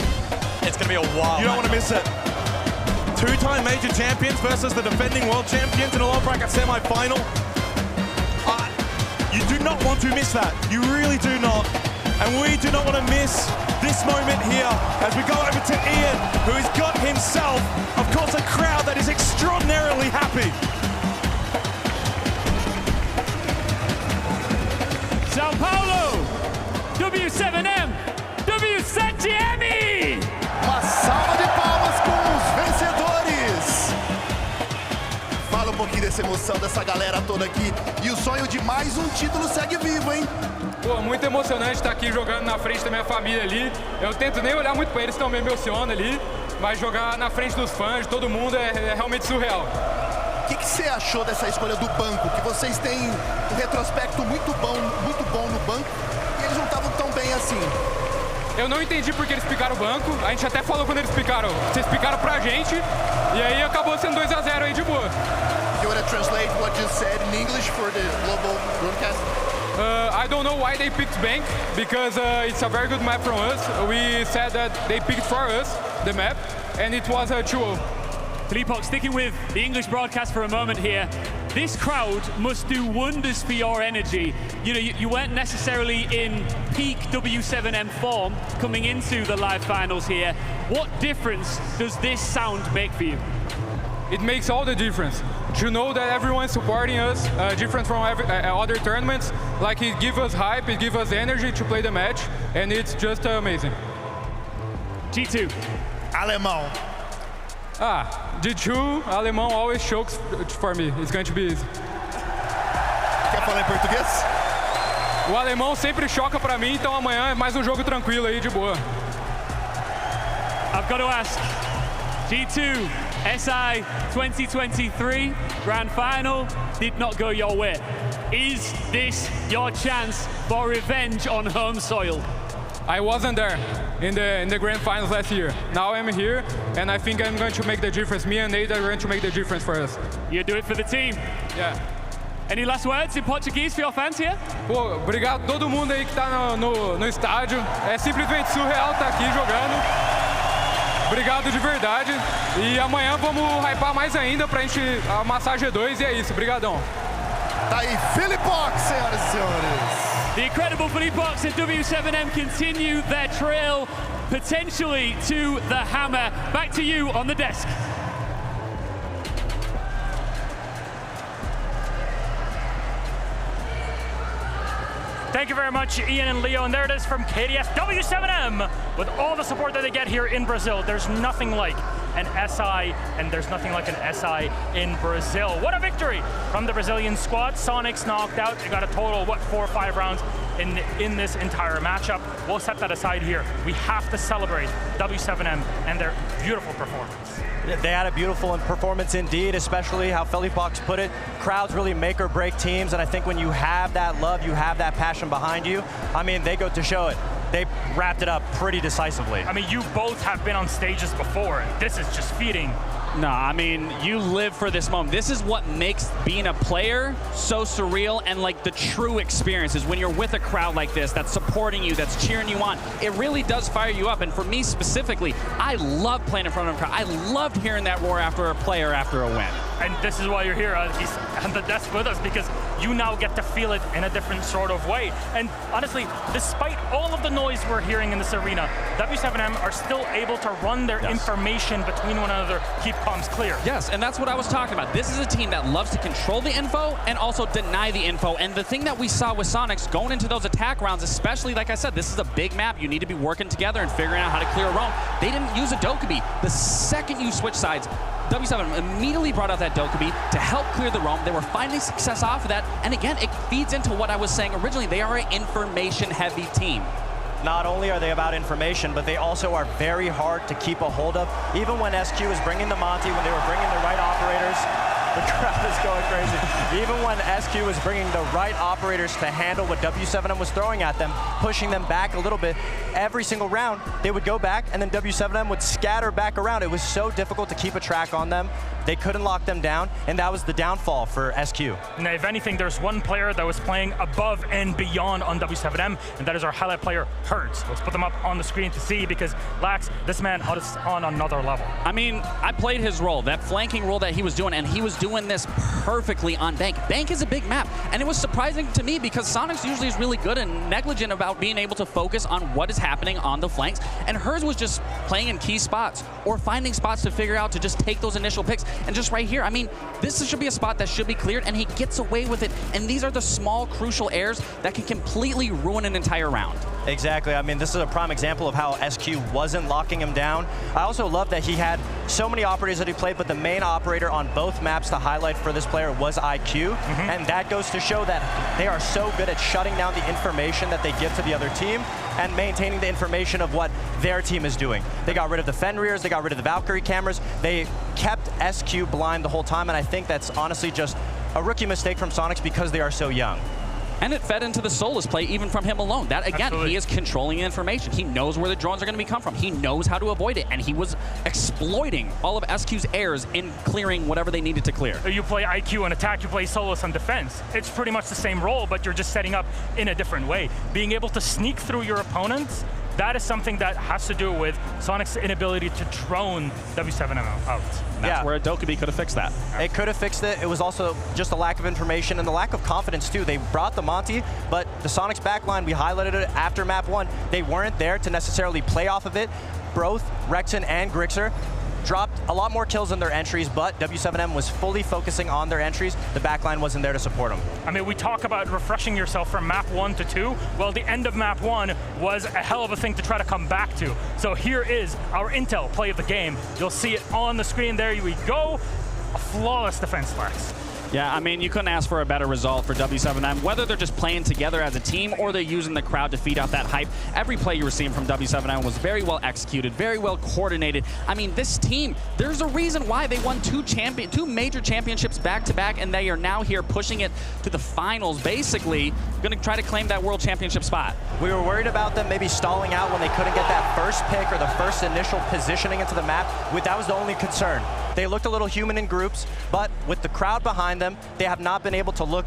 it's going to be a wild. You don't want to miss it. Two-time major champions versus the defending world champions in a lower bracket semi-final. You do not want to miss that. You really do not. And we do not want to miss this moment here as we go over to Ian, who has got himself, of course, a crowd that is extraordinarily happy. Sao Paulo, w7m, w7m! Uma salva de palmas com os vencedores. Fala um pouquinho dessa emoção dessa galera toda aqui. E o sonho de mais um título segue vivo, hein? Pô, muito emocionante estar aqui jogando na frente da minha família ali. Eu tento nem olhar muito para eles, também me emociona ali. Mas jogar na frente dos fãs, de todo mundo, é realmente surreal. O que você achou dessa escolha do banco? Que vocês têm um retrospecto muito bom no banco e eles não estavam tão bem assim. Eu não entendi porque eles picaram o banco. A gente até falou quando eles picaram. Vocês picaram pra gente e aí acabou sendo 2-0 aí de boa. You want to translate what you said in English for the global broadcast? I don't know why they picked bank because it's a very good map from us. We said that they picked for us the map and it was a 2-0. Felipox, sticking with the English broadcast for a moment here. This crowd must do wonders for your energy. You know, you weren't necessarily in peak w7m form coming into the live finals here. What difference does this sound make for you? It makes all the difference. To know that everyone's supporting us, different from other tournaments, like it gives us hype, it gives us energy to play the match, and it's just amazing. G2. Alemão. G2, alemão always chokes for me. It's going to be easy. Quer falar em português? O alemão sempre choca pra mim, então amanhã é mais um jogo tranquilo aí, de boa. I've got to ask, G2, SI 2023 Grand Final did not go your way. Is this your chance for revenge on home soil? I wasn't there in the grand finals last year. Now I'm here, and I think I'm going to make the difference. Me and Nate are going to make the difference for us. You do it for the team. Yeah. Any last words in Portuguese for your fans here? Pô, obrigado a todo mundo aí que tá no estádio. É simplesmente surreal estar aqui jogando. Obrigado de verdade. E amanhã vamos hypar mais ainda pra gente amassar G2 e é isso. Obrigadão. Tá aí, Felipox, senhoras e senhores. The incredible Felipox and w7m continue their trail, potentially to the hammer. Back to you on the desk. Thank you very much, Ian and Leo. And there it is from KDS W7M. With all the support that they get here in Brazil, there's nothing like an SI, and there's nothing like an SI in Brazil. What a victory from the Brazilian squad. Soniqs knocked out. They got a total of, 4 or 5 rounds in this entire matchup. We'll set that aside here. We have to celebrate W7M and their beautiful performance. They had a beautiful performance indeed, especially how Felipox put it. Crowds really make or break teams, and I think when you have that love, you have that passion behind you, I mean, they go to show it. They wrapped it up pretty decisively. I mean, you both have been on stages before. This is just feeding. No, I mean, you live for this moment. This is what makes being a player so surreal, and like the true experience is when you're with a crowd like this that's supporting you, that's cheering you on. It really does fire you up. And for me specifically, I love playing in front of a crowd. I loved hearing that roar after a play or after a win. And this is why you're here on the desk with us, because you now get to feel it in a different sort of way. And honestly, despite all of the noise we're hearing in this arena, w7m are still able to run their information between one another, keep comms clear. Yes, and that's what I was talking about. This is a team that loves to control the info and also deny the info. And the thing that we saw with Soniqs going into those attack rounds, especially, like I said, this is a big map. You need to be working together and figuring out how to clear a roam. They didn't use a Dokkaebi. The second you switch sides, w7m immediately brought out that Dokkaebi to help clear the roam. They were finding success off of that. And again, it feeds into what I was saying originally. They are an information-heavy team. Not only are they about information, but they also are very hard to keep a hold of. Even when SQ was bringing the Monty, when they were bringing the right operators, The crowd is going crazy. Even when SQ was bringing the right operators to handle what w7m was throwing at them, pushing them back a little bit, every single round, they would go back, and then w7m would scatter back around. It was so difficult to keep a track on them. They couldn't lock them down, and that was the downfall for SQ. Now, if anything, there's one player that was playing above and beyond on w7m, and that is our highlight player, Hertz. Let's put them up on the screen to see, because Lax, this man is on another level. I mean, I played his role, that flanking role that he was doing, and he was doing this perfectly on Bank. Bank is a big map, and it was surprising to me because Soniqs usually is really good and negligent about being able to focus on what is happening on the flanks, and Hertz was just playing in key spots or finding spots to figure out to just take those initial picks. And just right here, I mean, this should be a spot that should be cleared, and he gets away with it. And these are the small, crucial errors that can completely ruin an entire round. Exactly. I mean, this is a prime example of how SQ wasn't locking him down. I also love that he had so many operators that he played, but the main operator on both maps to highlight for this player was IQ. And that goes to show that they are so good at shutting down the information that they give to the other team and maintaining the information of what their team is doing. They got rid of the Fenrir's, they got rid of the Valkyrie cameras, they kept SQ blind the whole time, and I think that's honestly just a rookie mistake from Soniqs because they are so young. And it fed into the Solus play even from him alone. That, again, Absolutely. He is controlling the information. He knows where the drones are going to come from. He knows how to avoid it, and he was exploiting all of SQ's errors in clearing whatever they needed to clear. You play IQ on attack, you play Solus on defense. It's pretty much the same role, but you're just setting up in a different way. Being able to sneak through your opponents, that is something that has to do with Soniqs' inability to drone w7m out. That's where a Dokkaebi could have fixed that. It could have fixed it. It was also just a lack of information and the lack of confidence too. They brought the Monty, but the Soniqs backline, we highlighted it after map 1, they weren't there to necessarily play off of it. Both Rexon and Grixer dropped a lot more kills in their entries, but w7m was fully focusing on their entries. The backline wasn't there to support them. I mean, we talk about refreshing yourself from map 1 to 2. Well, the end of map 1 was a hell of a thing to try to come back to. So here is our intel play of the game. You'll see it on the screen. There we go. A flawless defense, Lax. Yeah, I mean, you couldn't ask for a better result for w7m. Whether they're just playing together as a team or they're using the crowd to feed out that hype, every play you were seeing from w7m was very well executed, very well coordinated. I mean, this team, there's a reason why they won two major championships back-to-back, and they are now here pushing it to the finals, basically going to try to claim that world championship spot. We were worried about them maybe stalling out when they couldn't get that first pick or the first initial positioning into the map. That was the only concern. They looked a little human in groups, but with the crowd behind them, they have not been able to look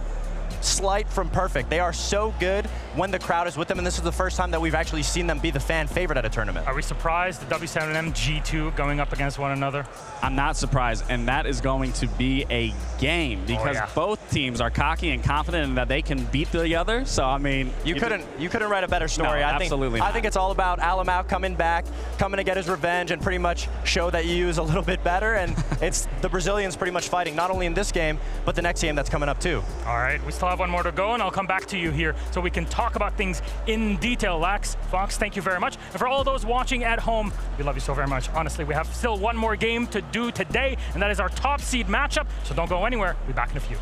slight from perfect. They are so good when the crowd is with them, and this is the first time that we've actually seen them be the fan favorite at a tournament. Are we surprised the w7m G2 going up against one another? I'm not surprised, and that is going to be a game because both teams are cocky and confident in that they can beat the other. So I mean, you couldn't write a better story. No, absolutely not. I think it's all about Alamau coming back, coming to get his revenge, and pretty much show that EU is a little bit better. And it's the Brazilians pretty much fighting not only in this game but the next game that's coming up too. All right, we still have one more to go, and I'll come back to you here so we can talk about things in detail. Lax, Fox, thank you very much. And for all those watching at home, we love you so very much. Honestly, we have still one more game to do today, and that is our top seed matchup. So don't go anywhere. We'll be back in a few.